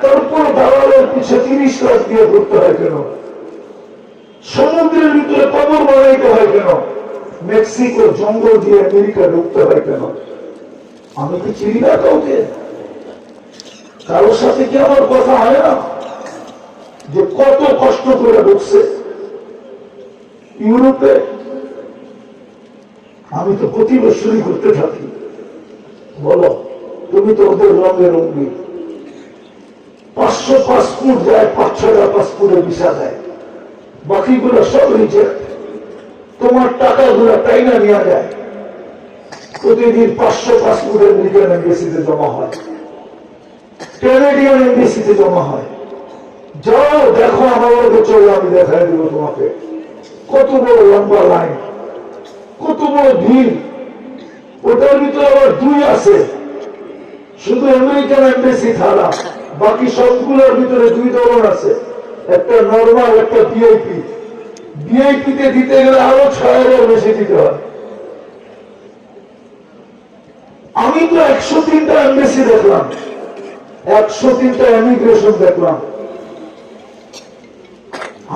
তারপর দাঁড়ালের পিছিয়ে 30 লাখ দিয়ে ঘুরতে হয় কেন? সমুদ্রের ভিতরে কবর বানাইতে হয় কেন? মেক্সিকো জঙ্গল দিয়ে আমেরিকা ঢুকতে হয় কেন? আমি কি চিনি না কাউকে? কারোর সাথে কি আমার কথা হয় না যে কত কষ্ট করে ঢুকছে ইউরোপে? আমি তো প্রতি বছরই ঘুরতে থাকি। বলো, তুমি তো ওদের রঙে রঙিন। 500 পাসপোর্ট যায়, 5-6টা পাসপোর্টে ভিসা দেয়, বাকিগুলো সব রিজেক্ট। তোমার টাকাগুলো টাইনা নেওয়া যায়। প্রতিদিন 500 পাসপোর্ট আমেরিকান এমবেসিতে জমা হয়, ক্যানাডিয়ান এমবেসিতে জমা হয়। যাও দেখো, আমার চলো, আমি দেখাই দেব তোমাকে কত বড় লম্বা লাইন, কত বড় ভিড়। ওটার ভিতরে আবার 2 আছে, শুধু আমেরিকান এমবেসি ছাড়া বাকি সবগুলোর ভিতরে 2 ধরন আছে, একটা নর্মাল, একটা ভিআইপি। ভিআইপি তে দিতে গেলে আরো 6,000 বেশি দিতে হয়। আমি তো 103টা এমবেসি দেখলাম, 103টা ইমিগ্রেশন দেখলাম।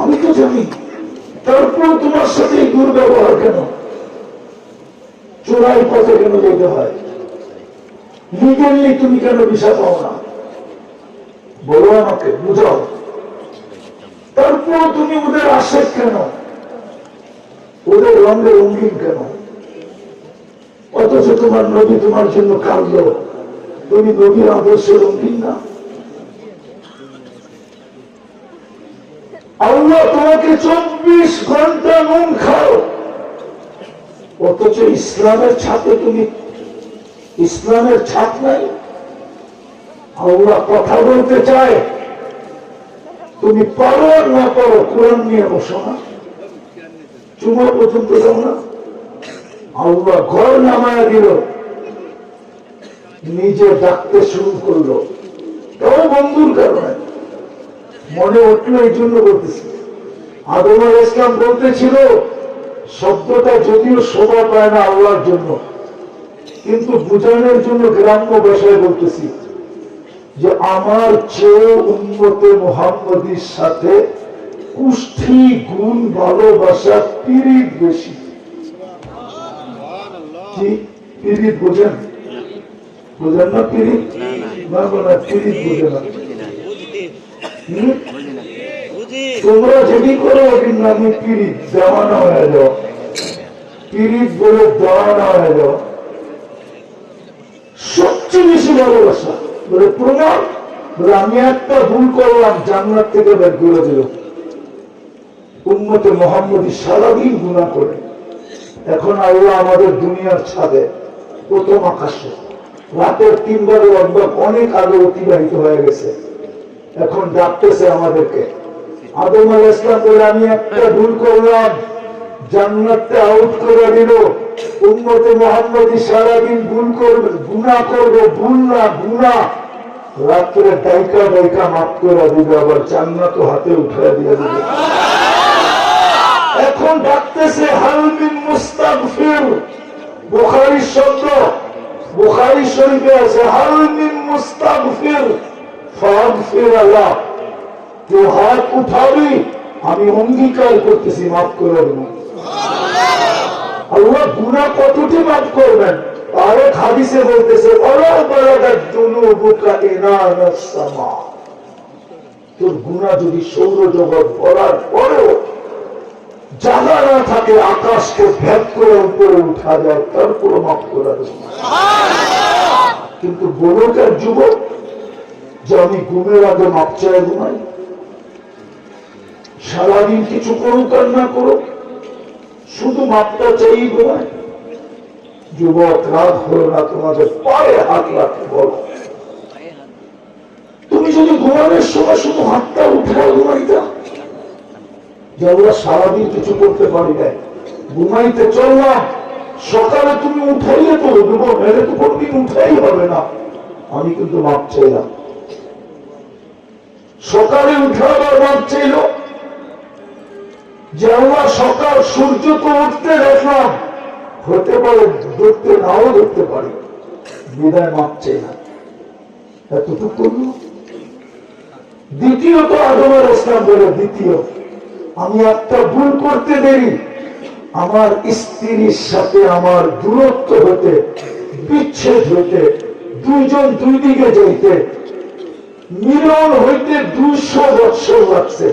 আমি তো জানি, তারপর তোমার সাথে এই দুর্ব্যবহার কেন? চোরাই পথে কেন যেতে হয়? লিগেলি তুমি কেন ভিসা পাও না? বলো আমাকে, বুঝাও। তারপর তুমি ওদের আশেক কেন? ওদের রঙে রঙিন কেন? অথচ তোমার নবী তোমার জন্য কাঁদলো, তুমি নবীর আদর্শে রঙিন না? আল্লাহ তোমাকে 24 ঘন্টা নুন খাও, অথচ ইসলামের ছাপে তুমি, ইসলামের ছাপ নাই। আল্লাহ কথা বলতে চায়, তুমি পারো আর না পারো কোরআন নিয়ে বসো না, চুমা পর্যন্ত যাও না। আল্লাহ ঘর নামায় দিল, নিজে ডাকতে শুরু করলো, তাও বন্ধুর কারণে। মনে উঠলো এই জন্য বলতেছি। আদম আলাইহিস সালাম বলতেছিল, শব্দটা যদিও শোভা পায় না আল্লাহর জন্য, কিন্তু বুঝানোর জন্য গ্রাম্য ভাষায় বলতেছি যে আমার চেয়ে উম্মতে মুহাম্মদীর সাথে কুষ্ঠি গুণ ভালোবাসা পীড়িত বেশি। কি পীড়িত বোঝেন? বোঝেন না পীড়িত? না না, পীড়িত বোঝে না। তোমরা যদি করো ওটির নামে পীড়িত, দেওয়ানা হয়ে যাও। পীড়িত বলে দেওয়ানা হয়ে যাও। সবচেয়ে বেশি ভালোবাসা বলে প্রমাণ, বলে আমি একটা ভুল করলাম, জান্নাত থেকে বের করে দিল। উম্মতে মুহাম্মদী সারাদিন গুনাহ করে, এখন আল্লাহ আমাদের দুনিয়ার ছাদে, প্রথম আকাশে, রাতের 3 বারে একবার অনেক আগে অতিবাহিত হয়ে গেছে, এখন ডাকতেছে আমাদেরকে। আদম আলাইহিস সালাম বলে আমি একটা ভুল করলাম, জান্নাতটা আউট করে দিল। উম্মতে মুহাম্মদী সারাদিন ভুল করবে, গুনাহ করবে, ভুল না গুনাহ, রাত্রে ডাইকা ডাইকা মাফ করে দিবে, আবার জান্নাত হাতে উঠে দিয়ে দিবে। এখন ডাকতেছে হাল মিন মুস্তাগফির, বুখারী শব্দ বুখারী শরীফে আছে, হাল মিন মুস্তাগফির ফাগফির আল্লাহ। কেউ হাত উঠাবি, আমি অঙ্গীকার করতেছি মাফ করে দেব। আল্লাহ গুনাহ কতটি মাফ করবেন? আরেক হাদিসে বলতেছে, ওয়ালা বালাগাত যুনুবুকা ইনানাস সামা। তোর গুনাহ যদি সৌরজগৎ ভরার পরেও জায়গা না থাকে, আকাশকে ভেদ করে উপরে উঠা যায়, তারপর মাফ করে দেব। কিন্তু বলুক এক যুবক যে আমি ঘুমের আগে মাপ চাই ঘুমাই, সারাদিন কিছু করুক আর না করুক, শুধু মাপটা চাই ঘুমাই। যুবক, রাত হলো না, তোমাদের পায়ে হাত রাখতে বলো। তুমি যদি ঘুমানোর সময় শুধু হাতটা উঠায় ঘুমাইতা, যে আমরা সারাদিন কিছু করতে পারি না, ঘুমাইতে চললাম, সকালে তুমি উঠাইলে তো দেবো, মেরে তো কোনদিন উঠাই হবে না, আমি কিন্তু মাপ চাইলাম। সকালে উঠে আবার মাপ চাইল, যে আমরা সকাল সূর্য তো উঠতে দেখলাম, হতে পারে ধরতে নাও ধরতে পারি, বিদায় মাপ চাইলাম, এতটুকু করল। দ্বিতীয়ত আদম আলাইহিস সালাম বলে, দ্বিতীয় আমি একটা ভুল করতে দেরি, আমার স্ত্রীর সাথে আমার দূরত্ব হতে, বিচ্ছেদ হইতে, দুইজন দুই দিকে যাইতে, মিলন হইতে 200 বৎসর লাগছে।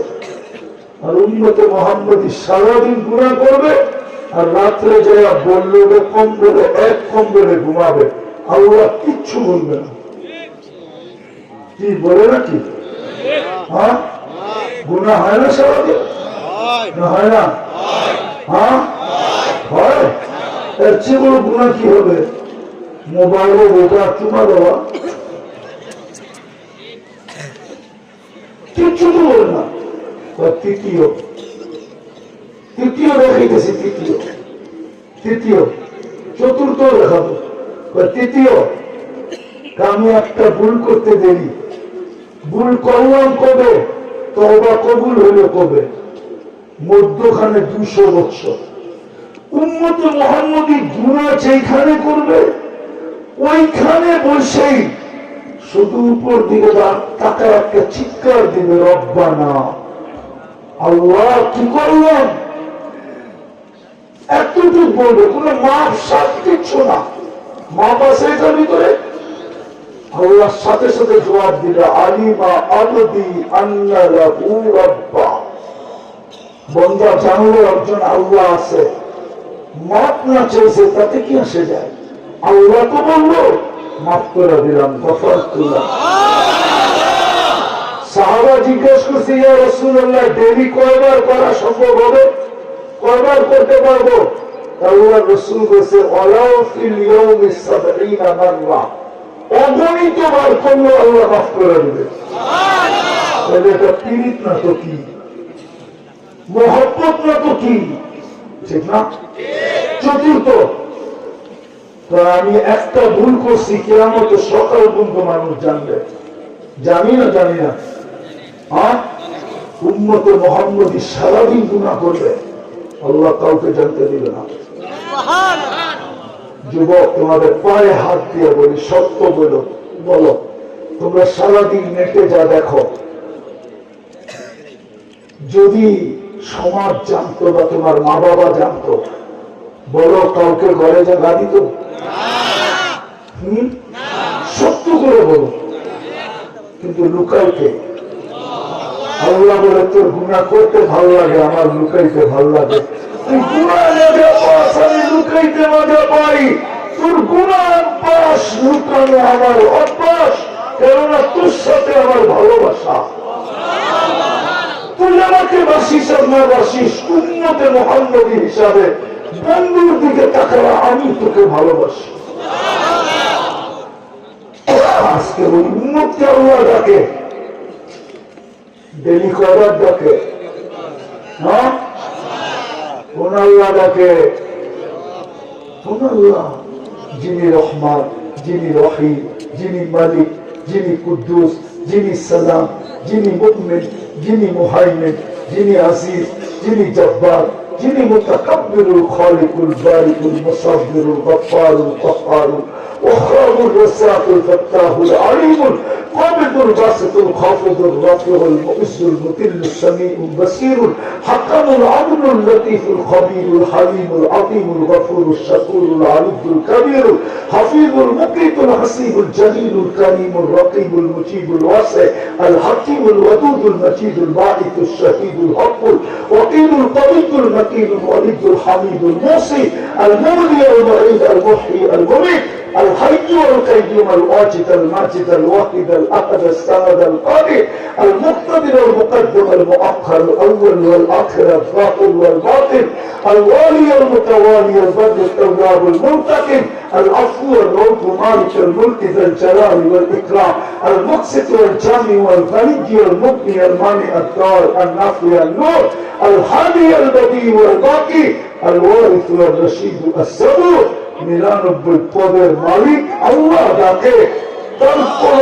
আর উম্মতে মুহাম্মদী সারাদিন গুনাহ করবে, আর রাত্রে যারা বললো কম্বলে এক কম্বলে ঘুমাবে, আল্লাহ কিচ্ছু বলবে না। কি বলে নাকি? হ্যাঁ, গুনাহ হয় না সারাদিন? না হয় না? হ্যাঁ হয়। এর চেয়ে বড় গুনাহ কি হবে? মোবাইলে বোকা চুমা দেওয়া, কিচ্ছু তো বলে না। তৃতীয় দেখাইতেছি, তৃতীয় চতুর্থ দেখাবো। তৃতীয়, আমি একটা ভুল করতে দেরি, ভুল করলাম কবে, তওবা কবুল হইল কবে? মধ্যখানে 200 বৎসর। উম্মতে মুহাম্মদী গুনাহ যেখানে করবে, ওইখানে বসেই শুধু উপর দিকে তাকায় একটা চিৎকার দিবে, রব্বানা, আল্লাহ কি করলাম, এতটুকু বলবে, কোন মাপ সাপ কিচ্ছু না। মাপ আছে এটার ভিতরে? আল্লাহর সাথে সাথে জবাব দিবে, আলিমা আবদি আন্না লাহু রাব্বা। বন্দা জানলো একজন আল্লাহ আছে, মাপ না চাইছে তাতে কি আসে যায়? আল্লাহ তো বললো মাফ করে দিলাম, গফরতুল্লাহ। সাহাবা জিজ্ঞেস করছে, ইয়া রাসূলুল্লাহ, ডেইলি কয়বার করা সম্ভব হবে, কয়বার করতে পারবো? আল্লাহ রাসূল বলেছে, ওয়ালাউ ফিল ইয়াউমি 70 মাররা, অগণিত বার করলে আল্লাহ মাফ করে দেবে। তাহলে এটা পীড়িত না তো কি, মহব্বত না তো কি, ঠিক না? চতুর্থ, তো আমি একটা ভুল করছি, কিয়ামতের সকাল পর্যন্ত মানুষ জানবে, জানি না? উম্মতে মুহাম্মদী সারাদিন গুনাহ করবে, আল্লাহ কাউকে জানতে দিবে না। যুবক, তোমাদের পায়ে হাত দিয়ে বলি, সত্য বলো, তোমরা সারাদিন নেটে যা দেখো, যদি সমাজ জানতো বা তোমার মা বাবা জানতো, বলো কাউকে ঘরে জায়গা দিত? সত্য করে বলো, কিন্তু লুকাইতে। আল্লাহ বলে, তোর গুনাহ করতে ভালো লাগে, আমার লুকাইতে ভালো লাগে। তুই গুনাহ মজা পাস, আমি লুকাইতে মজা পাই। তোর গুনাহ পাস, লুকানো আমার অভ্যাস, কেননা তোর সাথে আমার ভালোবাসা। তুই আমাকে বাসিস আর না বাসিস, উম্মতে মুহাম্মদী হিসাবে বন্ধুর দিকে তাকালে আমি তোকে ভালোবাসি। আজকে ওই উম্মতকে আল্লাহ ডাকে, ডেলি কয়বার ডাকে? হ্যাঁ, কোন আল্লাহ ডাকে? কোন আল্লাহ? যিনি রহমান, যিনি রহিম, যিনি মালিক, যিনি কুদ্দুস, যিনি সালাম, যিনি মুমিন, যিনি মুহাইমিন, যিনি আজিজ, যিনি জব্বার, যিনি মুতাকাব্বিরুল খালিকুল বারিকুল মুসাব্বিরুল গফফারুল কাহ্হারুল ওয়াহ্হাবুর রাসাকুল ফাত্তাহুল আলিমুল قابض الباسط الخافض الرافع المؤز المطل السميع البصير الحكم العدل اللطيف الخبير الحليم العظيم الغفور الشكور العلي الكبير الحفيظ المقيت الحسيب الجليل الكريم الرقيب المجيب الواسع الحكيم الودود المجيد الباعث الشهيد الحق الوكيل القوي المتين الولي الحميد الموصي المولي المعيد المحيي المميت الحي والقيوم الواجد الماجد الواحد الاحد الصمد القادر المقتدر المقدم المؤخر الاول والاخر الظاهر والباطن الوالي المتوالي البر التواب المنتقم العفو الرؤوف مالك الملك ذا الجلال والاكرام المقسط والجامع والغني والمغني المانع الدار النافع النور الهادي البديع والباقي الوارث والرشيد الصبور 99 পদের মালিক আল্লাহ ডাকে তারপর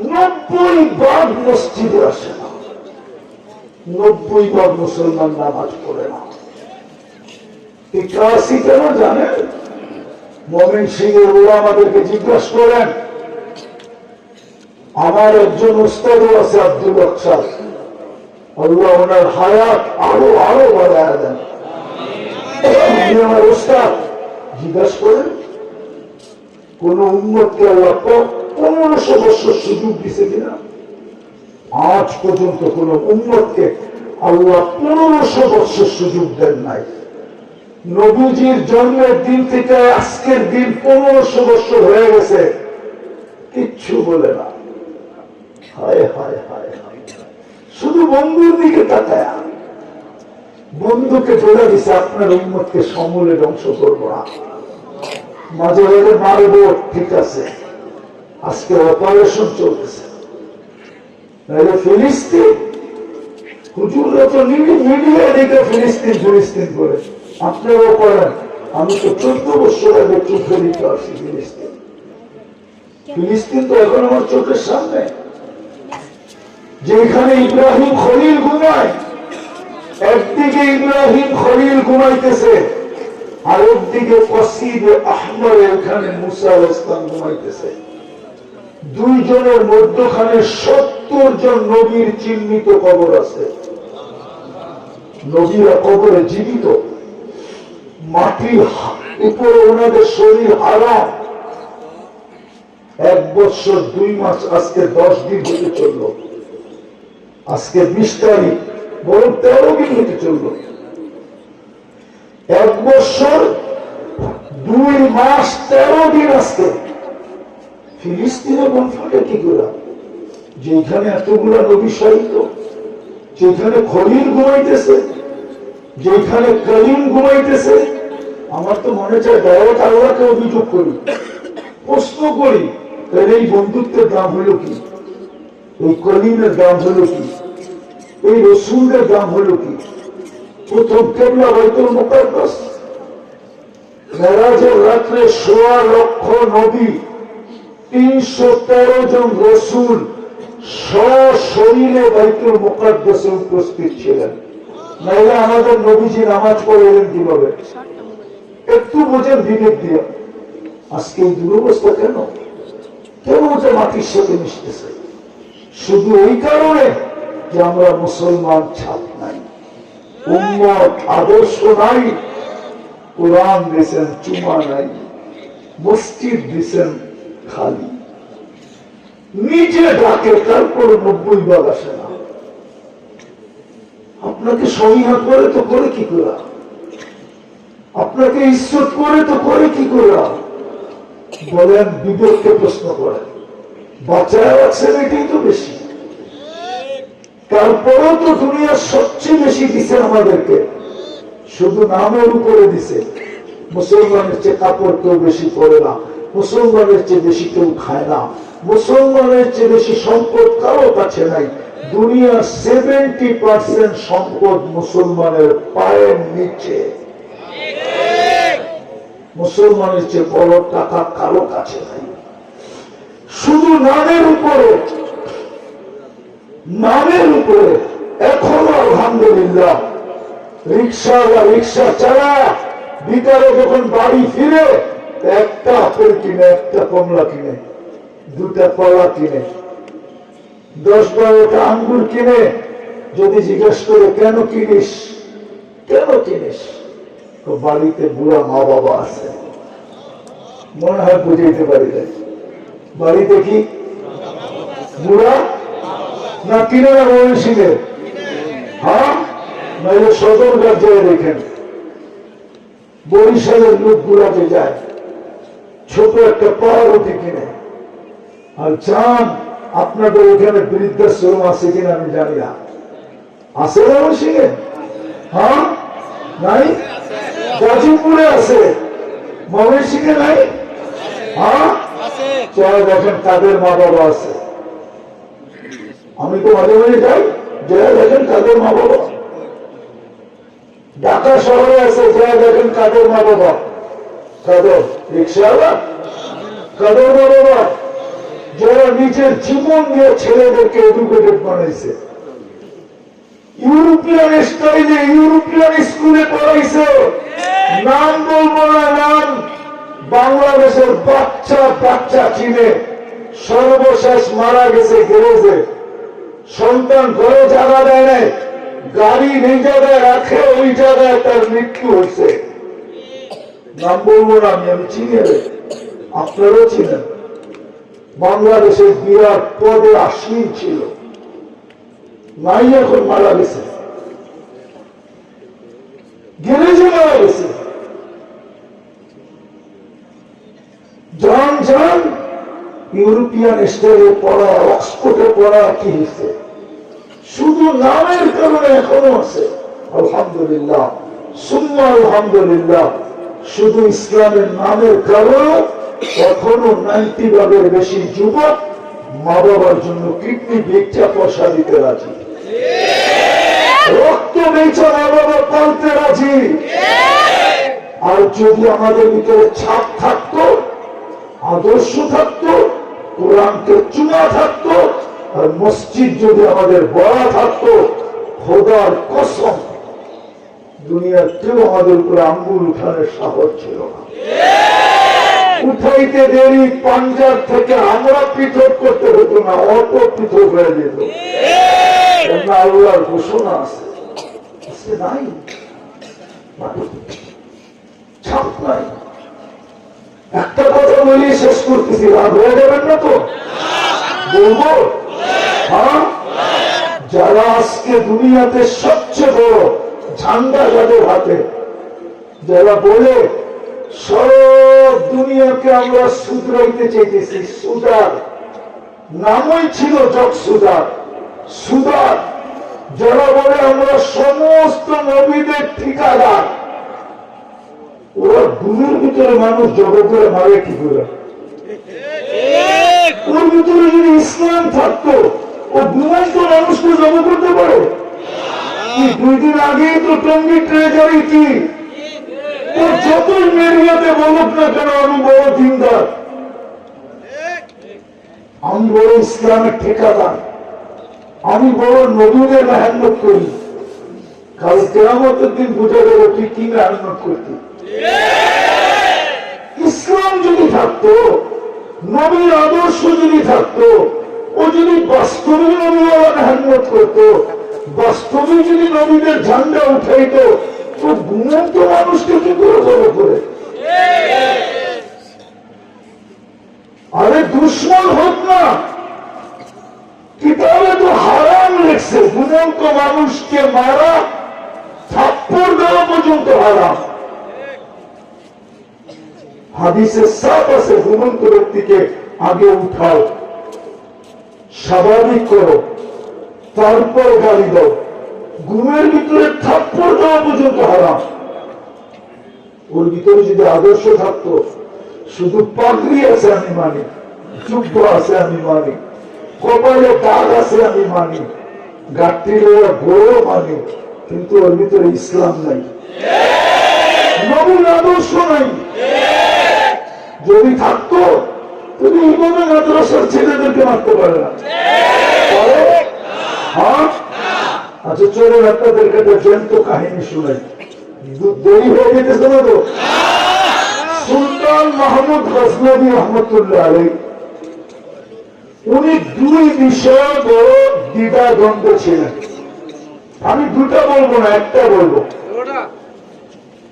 90 ভাগ মসজিদে আসে না, 90 ভাগ মুসলমান নামাজ পড়ে না। 81 কেন জানেন? মমিন সিংহের ওরা আমাদেরকে জিজ্ঞাসা করেন। আমার একজন উস্তাদও আছে আব্দুল বকশাল, আল্লাহ ওনার হায়াত আরো আরো বাড়ায় দেন। আমার উস্তাদ জিজ্ঞাসা করেন কোন উম্মতকে আল্লাহ 1500 বছর সুযোগ দিছে কিনা? আজ পর্যন্ত কোন উম্মতকে আল্লাহ 1500 বছর সুযোগ দেন নাই। নবীজির জন্মের দিন থেকে আজকের দিন 1500 বছর হয়ে গেছে, কিচ্ছু বলে না। হায় হায় হায় হায়, শুধু বন্ধুর দিকে তাকায়, বন্ধুকে বলে দিছে আপনার উম্মতকে সমূলে ধ্বংস করবো না, মাঝে মাঝে মারবো, ঠিক আছে। আজকে অপারেশন চলতেছে। ফিলিস্তিন হুজুররা তো মিডিয়া দিকে ফিলিস্তিন ফিলিস্তিন করে, আপনারাও করেন। আমি তো 14 বছর আগে চোখে দিতে আসি ফিলিস্তিন। ফিলিস্তিন তো এখন আমার চোখের সামনে। যেখানে ইব্রাহিম খলিল ঘুমায়, একদিকে ইব্রাহিম খলিল ঘুমাইতেছে, আর একদিকে কসিবে আহমর এখানে মুসা আলাইহিস সালাম ঘুমাইতেছে। দুইজনের মধ্যখানে 70 জন নবীর চিহ্নিত কবর আছে। নবীরা কবরে জীবিত, মাটির উপরে ওনাদের শরীর হারাম। 1 বছর 2 মাস, আজকে 10 দিন হতে চলল, আজকে 20 তারিখ, বরং 13 দিন হতে চলল। 1 বছর 2 মাস 13 দিন আজকে। ফিলিস্তিনে বোম ফাটে কি করে? যেখানে এতগুলা নবী শহীদ, যেখানে খলিল ঘুমাইতেছে, যেখানে কলিম ঘুমাইতেছে। আমার তো মনে চায় দয়াত আল্লাহকে অভিযোগ করি, প্রশ্ন করি, এই বন্ধুত্বের দাম হলো কি? এই কলিমের দাম হলো কি? এই রসুলের দাম হলো কি? প্রথম কেবলা বাইতুল মুকাদ্দাস, মেরাজের রাত্রে 1.25 লক্ষ নবী, 313 জন রসুল সশরীরে বাইতুল মুকাদ্দাসে উপস্থিত ছিলেন। নাইলে আমাদের নবীজি নামাজ পড়ে এলেন কিভাবে? একটু বোঝেন বিবেক দিয়ে। আজকে এই দুরবস্থা কেন? কেন যে মাটির সাথে মিশতেছে? শুধু এই কারণে যে আমরা মুসলমান ছাপ নাই, উম্মত আদর্শ নাই, কোরআন দিয়েছেন চুমা নাই, মসজিদ দিয়েছেন খালি, নিজে ডাকে তারপর 90 ভাগ আসে না। আপনাকে সহিহা করে তো করে কি করা? আপনাকে ইজ্জত করে তো করে কি করা? বলেন, বিবেককে প্রশ্ন করেন। বাঁচায় আছেন এটাই তো বেশি। তারপরেও তো দুনিয়ার সবচেয়ে বেশি দিচ্ছেন আমাদেরকে, শুধু নামের উপরে দিছে। মুসলমানের চেয়ে কাপড় কেউ বেশি পরে না, মুসলমানের চেয়ে বেশি কেউ খায় না, মুসলমানের চেয়ে বেশি সম্পদ কারো কাছে নাই। দুনিয়ার 70% সম্পদ মুসলমানের পায়ের নিচে। মুসলমানের চেয়ে বড় টাকা কারো কাছে নাই। শুধু নামের উপরে, নামের উপরে এখনো আলহামদুলিল্লাহ রিক্সাওয়ালা রিক্সা চালা বিকালে যখন বাড়ি ফিরে একটা আপেল কিনে, একটা কমলা কিনে, দুটা কলা কিনে, 10-12টা আঙ্গুর কিনে। যদি জিজ্ঞেস করে কেন কিনিস, কেন কিনিস, তো বাড়িতে বুড়া মা বাবা আছে। মনে হয় বুঝাইতে পারি না, বাড়িতে কি বুড়া না কিনে না মনীষীদের? হ্যাঁ, নাহলে সদরঘাট যেয়ে দেখেন বরিশালের লোকগুলাতে যায়, ছোট একটা পাউরুটি কিনে। আর চান আপনাদের এখানে বৃদ্ধাশ্রম আছে কিনা আমি জানি না, আছে না মনীষীকে? হ্যাঁ, নাই? গাজীপুরে আছে, মনীষীকে নাই? হ্যাঁ, চলে দেখেন তাদের মা বাবা আছে। আমি তো মাঝে মাঝে যাই, যারা দেখেন তাদের মা বাবা। ঢাকা শহরে আছে, যারা দেখেন কাদের মা বাবা, কাদের রিক্সাওয়ালা, কাদের মা বাবা, যারা নিজের জীবন দিয়ে ছেলেদেরকে এডুকেটেড বানাইছে, ইউরোপিয়ান স্টাইলে ইউরোপিয়ান স্কুলে পড়াইছে। নাম বলবো না, নাম বাংলাদেশের বাচ্চা বাচ্চা চিনে সর্বশেষ মারা গেছে গ্যারেজে। সন্তান ঘরে জায়গা দেয় নাই, গাড়ি নেই জায়গায় রাখে, ওই জায়গায় তার মৃত্যু হয়েছে। নাম বলবো না আমি চিনি, আপনারাও চিনেন। বাংলাদেশের বিরাট পদে আসীন ছিল, নাই, এখন মারা গেছে, গ্যারেজে মারা গেছে। যান যান ইউরোপিয়ান স্টাইলে পড়া, অক্সফোর্ডে পড়া কি হয়েছে? শুধু নামের কারণে এখনো আছে। আলহামদুলিল্লাহ, সুম্মা আলহামদুলিল্লাহ, শুধু ইসলামের নামের কারণে এখনো 90 ভাগের বেশি যুবক মা বাবার জন্য কিডনি বেচা পয়সা দিতে রাজি, রক্ত বেচা মা বাবা পালতে রাজি। আর যদি আমাদের ভিতরে ছাপ থাকতো, আদর্শ থাকতো, কোরআনকে চুমা থাকতো, আর মসজিদ যদি আমাদের বড় থাকতো, খোদার কসম দুনিয়ার কেউ আমাদের উপরে আঙ্গুল উঠানোর সাহস ছিল না। উঠাইতে দেরি, পাঞ্জাব থেকে আমরা পৃথক করতে হতো না, অটো পৃথক হয়ে যেত। আল্লাহর ঘোষণা আছে, নাই, ছাপ নাই। একটা কথা বলি শেষ করতেছি, রাগ হয়ে যাবেন না তো? বলবো, হ্যাঁ, যারা আজকে দুনিয়াতে সবচেয়ে বড় ঝান্ডা যাদের হাতে, যারা বলে সব দুনিয়াকে আমরা শুধরাইতে চাইতেছি, সুদার নামই ছিল জগ সুদার, সুদার। যারা বলে আমরা সমস্ত নবীদের ঠিকাদার, ওরা গুরুর ভিতরে মানুষ জগৎ করে মারে কি করে? ওর ভিতরে যদি ইসলাম থাকতো, ও ঘুমাইত মানুষকে জমা করতে পারে? 2 দিন আগেই তো টঙ্গী ট্রেজারি কি, ও যতই মেরিয়াতে বলুক না কেন আমি বড় দিনদার, আমি বড় ইসলামের ঠিকাদার, আমি বড় নবীদের মেহনত করি। কাল কিয়ামতের দিন বুঝে দেবো তুই কি মেহনত করতি। ইসলাম যদি থাকতো, নবীর আদর্শ যদি থাকতো, ও যদি বাস্তবে নবীওয়ালা মেহনত করতো, বাস্তবে যদি নবীদের ঝান্ডা উঠাইতো, তো ঘুমন্ত মানুষকে কি করে জড়ো করে? আরে দুশ্মন হোক না, কিতাবে তো হারাম লিখছে, ঘুমন্ত মানুষকে মারা, থাপ্পড় দেওয়া পর্যন্ত হারাম। হাদিসে সাফ আছে, ঘুমন্ত ব্যক্তিকে আগে উঠাও, স্বাভাবিক করো, তারপর গালি দাও। ঘুমের ভিতরে থাপ্পড় দেওয়া পর্যন্ত হারাম। ওর ভিতরে যদি আদর্শ থাকতো, শুধু পাগড়ি আছে আমি মানি, যুদ্ধ আছে আমি মানি, কপালে দাগ আছে আমি মানি, গাঠটির বড় মানি, কিন্তু ওর ভিতরে ইসলাম নাই, নবীর আদর্শ নাই। যদি থাকতো, তুমি ইমামে মাদ্রাসার ছেলেদেরকে মারতে পারে না, হ্যাঁ? আচ্ছা চলুন আপনাদেরকে একটা জ্যান্ত কাহিনী শুনাই, দেরি হয়ে যেতেছে না তো। সুলতান মাহমুদ গজনবী রহমতুল্লাহ আলাইহি উনি দুই বিষয়ে বড় দ্বিধাদ্বন্দ্ব ছিলেন। আমি দুটা বলবো না, একটা বলবো।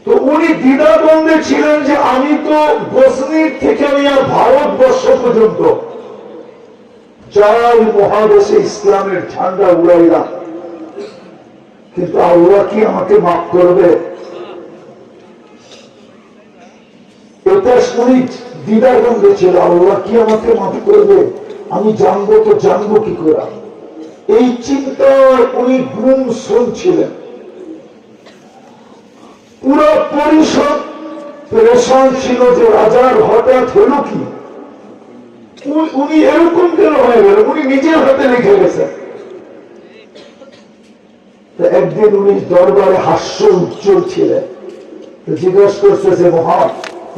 তো উনি দ্বিধাদ্বন্দ্বে ছিলেন যে আমি তো গজনির থেকে নিয়ে ভারতবর্ষ পর্যন্ত 4 মহাদেশে ইসলামের ঝান্ডা উড়াইলাম, কিন্তু আল্লাহ কি আমাকে মাফ করবে? এটা উনি দ্বিধাদ্বন্দ্বে ছিল, আল্লাহ কি আমাকে মাফ করবে, আমি জানবো তো জানবো কি করে। এই চিন্তায় উনি গুম শুনছিলেন। পুরো পরিষদ পেরেশান ছিল যে রাজার হঠাৎ হলো কি, উনি এরকম কেন হয়ে গেল, উনি নিজের হাতে লিখে গেছেন। একদিন উনি দরবারে হাস্য উজ্জ্বল ছিলেন, জিজ্ঞাসা করছে যে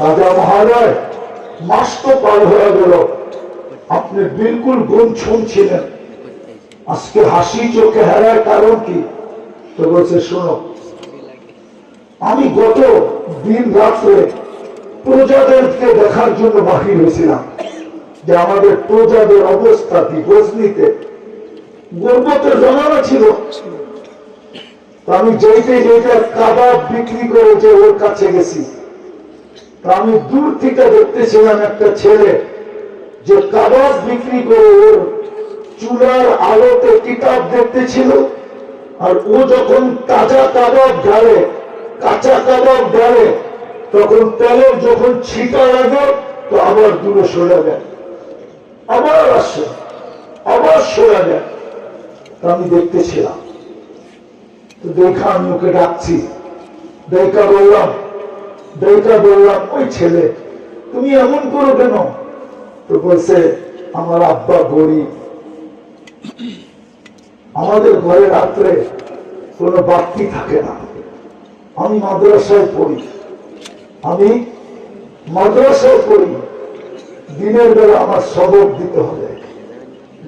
রাজা মহারাজ, মাস তো পার হয়ে গেল, আপনি বিলকুল গুমছুম ছিলেন, আজকে হাসি চোখে হারার কারণ কি? তো বলছে শোনো, আমি গত দিন রাত্রে প্রজাদেরকে দেখার জন্য বাহির হয়েছিলাম যে আমাদের প্রজাদের অবস্থা কি। গজনিতে গর্বতের জমানা ছিল, আমি যেতে যেতে কাবাব বিক্রি করে যে ওর কাছে গেছি, আমি দূর থেকে দেখতেছিলাম একটা ছেলে যে কাবাব বিক্রি করে ওর চুলার আলোতে কিতাব দেখতেছিল, আর ও যখন তাজা কাবাব ঢালে, কাঁচা কাবাব ঢালে, তখন তেলের যখন ছিটা লাগে তো আবার দূরে সরে যায়, আবার আসে, আবার সরে যায়। আমি দেখতেছিলাম, তো দেখা আমি ওকে ডাকছি, দেখা বললাম ওই ছেলে তুমি এমন করো কেন? তো বলছে আমার আব্বা গরিব, আমাদের ঘরে রাত্রে কোনো বাতি থাকে না, আমি মাদ্রাসায় পড়ি, দিনের বেলা আমার সবক দিতে হবে,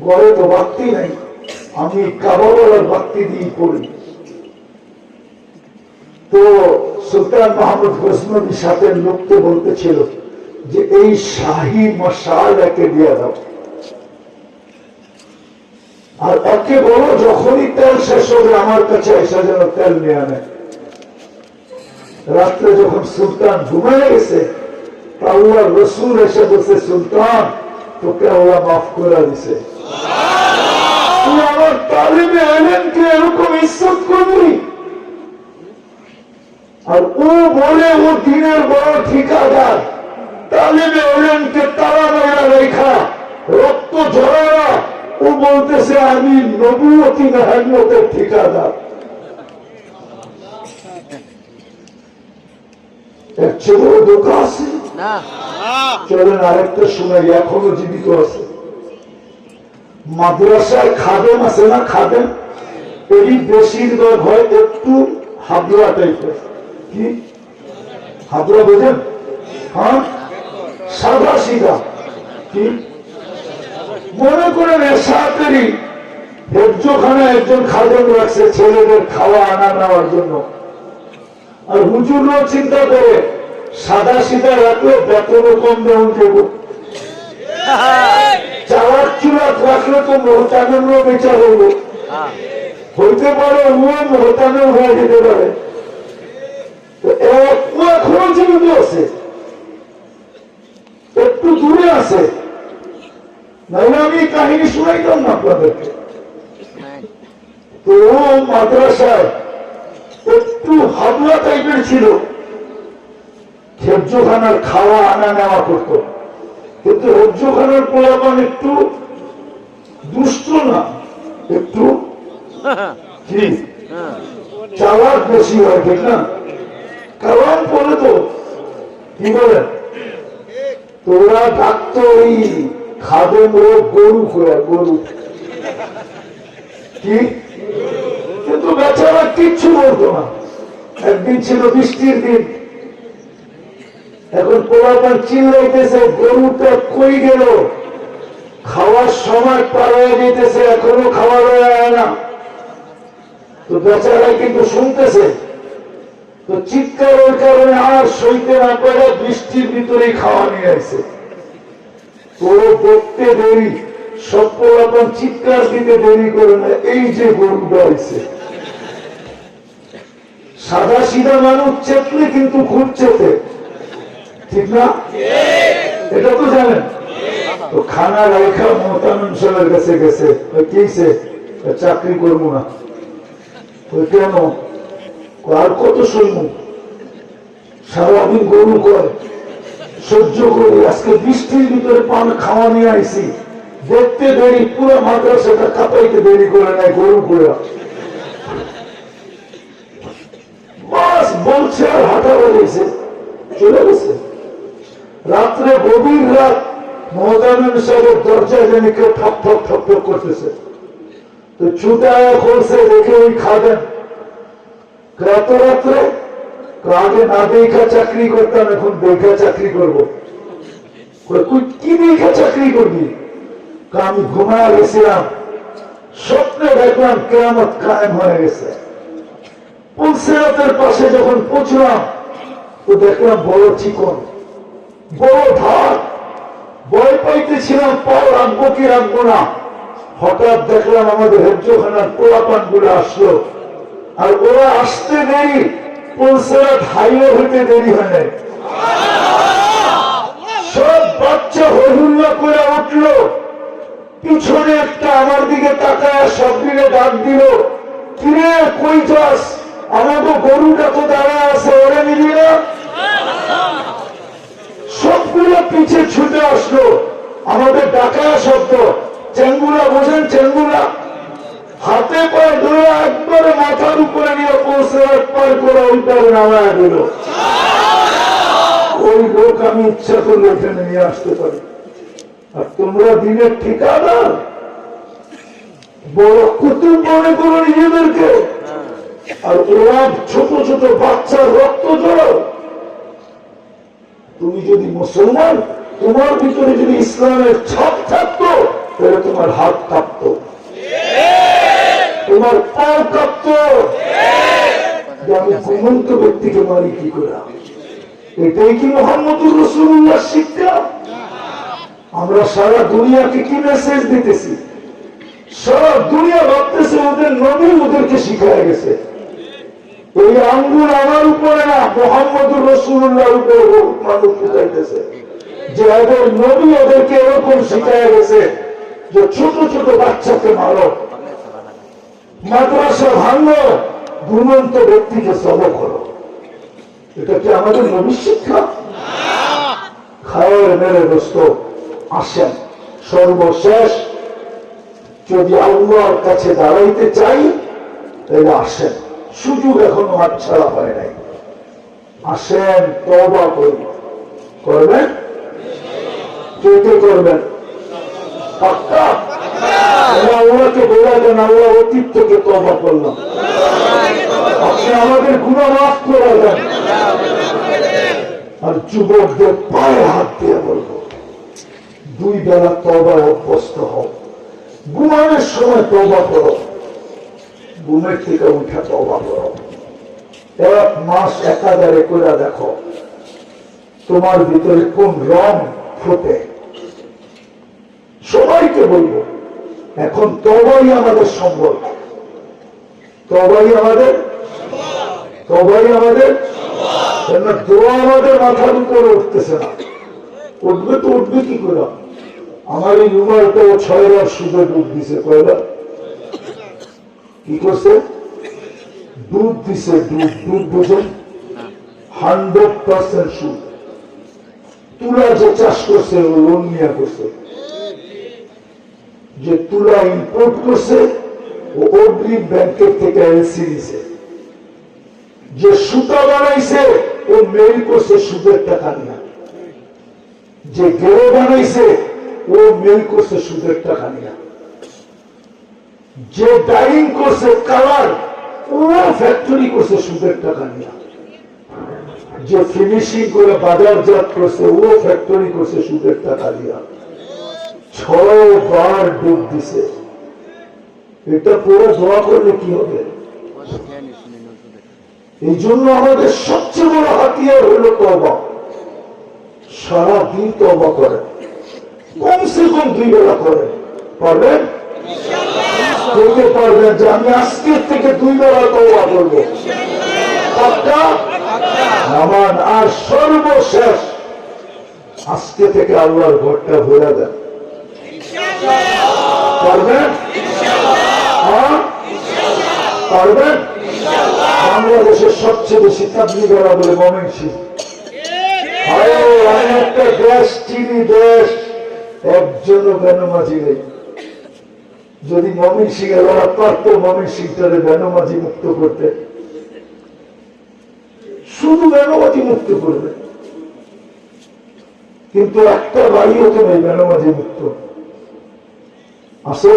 ঘরে তো বাতি নাই, আমি কাবাওয়ালার বাতি দিয়ে পড়ি। তো সুলতান মাহমুদ গজনবী সাথে লোককে বলতেছিল যে এই শাহী মশাল একে দিয়ে দাও, আর একে বলো যখনই তেল শেষ হবে আমার কাছে এসে যেন তেল নিয়ে আনে। রাত্রে যখন সুলতান ঘুমায় গেছে, আল্লাহ রসুল এসে বলছে সুলতান তোকে আল্লাহ মাফ করে দিছে, তুই আমার তালিবে এলেনকে এরকম ইজ্জত করবি? আর ও বলে ও দিনের বড় ঠিকাদার, তালিবে এলেনকে তারা মেরা রেখা রক্ত ঝরা, ও বলতেছে আমি নবুয়তি মেহনতের ঠিকাদার। এর চেয়ে বড় ধোঁকা আছে? চলেন আরেকটা শোনাই, এখনো জীবিত আছে। মাদ্রাসায় খাদেম আছে না, খাদেম, এই বেশিরভাগ হয় একটু হাবলা টাইপের। কি হাবলা বোঝেন? হ্যাঁ, সাদা সিধা। কি মনে করেন এসাতেরই হেফজোখানে একজন খাদেম রাখছে ছেলেদের খাওয়া আনা নেওয়ার জন্য, আর হুজুরও চিন্তা করে সাদা সিধা রাখলে বেতনও কম দেওয়া দেব, চালার চুলাত রাখলে তো মোহতানেরও বেচা হইব, হইতে পারে ও মোহতানেও হয়ে যেতে পারে। এখনো জীবিত আছে, একটু দূরে আছে, নাহলে আমি কাহিনী শুনাইতাম না আপনাদেরকে। তো মাদ্রাসায় একটু হাবলা টাইপের ছিল, হেফজোখানার খাওয়া আনা নেওয়া করতো, কিন্তু হেফজোখানার পোলাপান একটু দুষ্ট না, একটু কি চালাক বেশি হয়, ঠিক না? কারণ বলে তো কি বলেন, তোরা ডাকতো ওই খাদেম গরু খোয়া, গরু কি, কিন্তু বেচারা কিচ্ছু বলতো না। একদিন ছিল বৃষ্টির দিন, এখন পোলাপান চিল্লাইতেছে গরুটা কই গেল, খাওয়ার সময় পার হয়ে যেতেছে, এখনো খাওয়া যায় না। তো বেচারাই কিন্তু শুনতেছে, তো চিৎকারের কারণে আর সইতে না পারে বৃষ্টির ভিতরেই খাওয়া নিয়ে আসে। তো দেখতে দেরি, সত্য এখন চিৎকার দিতে দেরি করে না, এই যে গরুটা আছে। সাদা সিধা মানুষ চেতলে কিন্তু খুব চেতে, ঠিক না? এটা তো জানেন। তো খানা রেখা মোহতামিম সাহেবের কাছে গেছে, কেছে চাকরি করবো না। কেন? আর কত সৈন্য, সারাদিন গরু করে সহ্য করি, আজকে বৃষ্টির ভিতরে পান খাওয়া নিয়ে আইসি, দেখতে দেরি, পুরো মাদ্রাসাটা কাঁপাইতে দেরি করে নেয় গরু করে। বাস বলছে আর হাঁটা বেরিয়েছে, চলে গেছে। রাত্রে গভীর রাত মোহতামিম সাহেবের দরজায় যেন কেউ ঠক ঠক ঠক ঠক করতেছে। তো ছুটায় খুলছে, দেখে ওই খাদেন। এত রাত্রে আগে না দেখা চাকরি করতাম, এখন দেখা চাকরি করবো। কি দেখা চাকরি করবি? আমি ঘুমায় গেছিলাম, স্বপ্নে দেখলাম কেয়ামত কায়েম হয়ে গেছে। পুলসিরাতের পাশে যখন পৌঁছলাম, তো দেখলাম বড় চিকন, বড় ধার। ভয় পাইতেছিলাম, পাও রাখবো কি রাখবো না। হঠাৎ দেখলাম আমাদের হেফজোখানার পোলাপান গুলো আসলো, আর ওরা আসতে দেরি, পুলসিরাত হাইওয়ে হইতে দেরি হয় নাই। সব বাচ্চা হইহুল্লা করে উঠলো, পিছনে একটা আমার দিকে তাকায় সব দিকে ডাক দিল, কিরে কই যাস? আমাকে গরুটা তো দাঁড়ায় আছে, ওরা নিবি না? সবগুলো পিছে ছুটে আসলো, আমাদের ডাকায় শব্দ। চেঙ্গুলা বোঝেন? চেঙ্গুলা হাতে পায়ে ধরে একবারে মাথার উপরে নিয়ে পৌঁছে পার করে ওই পারে নামায় দিল। ওই লোক আমি ইচ্ছা করলে এখানে নিয়ে আসতে পারি। আর তোমরা দিনের ঠিকাদার, বড় কুতুব মনে করো নিজেদেরকে, আর ওরা ছোট ছোট বাচ্চার রক্ত জড়ো। তুমি যদি মুসলমান, তোমার ভিতরে যদি ইসলামের ছাপ থাকতো, তাহলে তোমার হাত কাঁপত, তোমার পাও কাঁপত। আমি ঘুমন্ত ব্যক্তিকে মারি কি করে? এটাই কি মুহাম্মদুর রাসূলুল্লাহ শিক্ষা? আমরা সারা দুনিয়াকে কি মেসেজ দিতেছি? সারা দুনিয়া ভাবতেছে ওদের নবী ওদেরকে শিখায় গেছে। এই আঙ্গুল আমার উপরে না, মুহাম্মদুর রাসূলুল্লাহর উপরে মানুষ শিখাইতেছে যে এদের নবী ওদেরকে এরকম শিখায় গেছে যে ছোট ছোট বাচ্চাকে মারো, মাদ্রাসা ভাঙো, ঘুমন্ত ব্যক্তিকে সবক করো। এটা কি আমাদের নবীর শিক্ষা? খায়ের মেরে দোস্ত আসেন, সর্বশেষ যদি আল্লাহর কাছে দাঁড়াইতে চাই তাহলে আসেন, সুযোগ এখনো হাতছাড়া হয় নাই। আসেন, তওবা করবেন, কে কে করবেন? পাক্কা? আল্লাহকে বলে দেন, আল্লাহ অতীত থেকে তওবা করলাম, আপনি আমাদের গুনাহ মাফ করে দেন। আর যুবকদের পায়ে হাত দিয়ে বলবো, দুই বেলা তওবায় অভ্যস্ত হও। ঘুমানোর সময় তওবা করো, ঘুমের থেকে উঠে তওবা করো। 1 মাস একাধারে করে দেখো তোমার ভিতরে কোন রং ফোটে। সবাইকে বলবো, এখন তওবাই আমাদের সম্বল, তওবাই আমাদের দোয়া আমাদের মাথার উপরে উঠতেছে না। উঠবে তো উঠবে কি করে? আমার এই রুমালটা 6 বার সুদে ডুব দিছে। কয়বার কি করছে? ডুব দিছে। ডুব বুঝেন? 100% সুদ। তুলা যে চাষ করছে ও লোন নিয়ে করছে, যে তুলা ইম্পোর্ট করছে ও অগ্রিম ব্যাংকের থেকে এলসি দিছে, যে সুতা বানাইছে ও মেল করছে সুদের টাকা নিয়ে, যে গেরো বানাইছে ও মেল করছে সুদের টাকা নিয়ে, যে ডাইং করছে কালার ও ফ্যাক্টরি করছে সুদের টাকা নিয়ে, যে ফিনিশিং করে বাজারজাত করছে ও ফ্যাক্টরি করছে সুদের টাকা দিয়া। 6 বার ডুব দিছে। এটা পুরো দোয়া করলে কি হবে? এই জন্য আমাদের সবচেয়ে বড় হাতিয়ার হল তওবা। সারাদিন তওবা করেন, কমসে কম 2 বেলা করেন। পারবেন? বলতে পারবেন যে আমি আজকের থেকে 2 বেলা তওবা করবো? পাক্কা? নামান। আর সর্বশেষ আজকে থেকে আল্লাহর ঘরটা ভরে দেন। পারবেন? পারবেন? বাংলাদেশের সবচেয়ে বেশি তাবলীগরা বলে ময়মনসিংহ। আমি একটা দেশ চিনি, দেশ একজনও বেনামাজি নেই। যদি ময়মনসিংহ এরা পারত ময়মনসিংহটারে বেনামাজি মুক্ত করতে, শুধু বেনামাজি মুক্ত করবে, কিন্তু একটা বাড়িও তো নেই বেনামাজি মুক্ত। আছে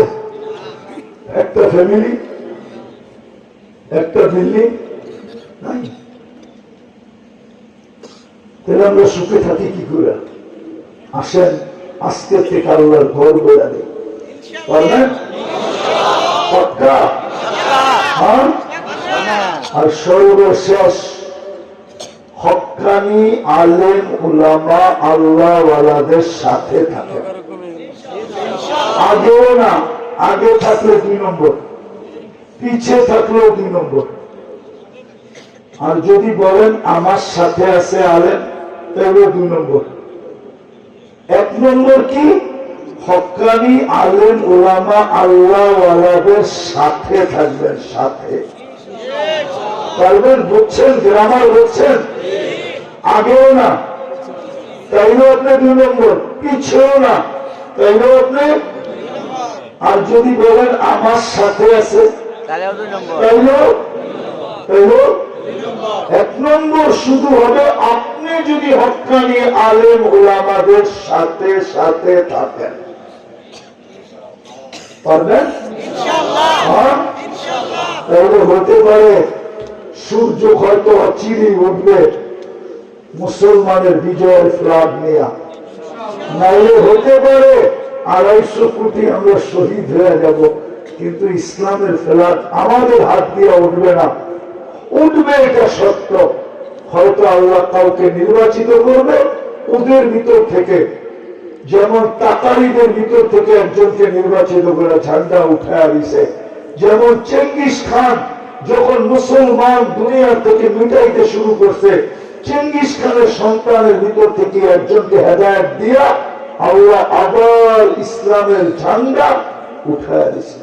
একটা ফ্যামিলি, একটা বিল্ডিং নাই। তাহলে আমরা সুখে থাকি কি করে? আসেন আজকে থেকে আল্লাহর ঘর বেড়া দেয়। পারবেন? পাক্কা? আর সর্বশেষ হক্কানি আলেম উলামা আল্লাহওয়ালাদের সাথে থাকে। আগেও না, আগে থাকলে 2 নম্বর, পিছে থাকলেও 2 নম্বর। আর যদি বলেন আমার সাথে আছে আলেম, তাহলে 2 নম্বর। 1 নম্বর কি? হক্কানি আলেম উলামা আল্লাহওয়ালাদের সাথে থাকবেন, সাথে। পারবেন? বুঝছেন? গ্রামার বুঝছেন? আগেও না, তাইলেও আপনি 2 নম্বর, পিছেও না, তাইলেও আপনি। আর যদি বলেন আমার সাথে আছে, তাইলেও 1 নম্বর শুধু হবে আপনি যদি হক্কানি আলেম উলামাদের সাথে সাথে থাকেন। পারবেন? তাহলে হতে পারে সূর্য হয়তো চিরি উঠবে মুসলমানের বিজয়ের ফ্ল্যাগ নিয়ে, নাইলে হতে পারে 250 কোটি আমরা শহীদ হয়ে যাব, কিন্তু ইসলামের ফ্ল্যাগ আমাদের হাত দিয়ে উঠবে না। উঠবে এটা সত্য, হয়তো আল্লাহ কাউকে নির্বাচিত করবে ওদের ভিতর থেকে, যেমন তাতারিদের ভিতর থেকে একজনকে নির্বাচিত করে ঝান্ডা উঠায় দিছে। যেমন চেঙ্গিস খান যখন মুসলমান দুনিয়া থেকে মিটাইতে শুরু করছে, চেঙ্গিস খানের সন্তানের ভিতর থেকে একজনকে হেদায়েত দিয়া আল্লাহ আবার ইসলামের ঝান্ডা উঠায় দিছে।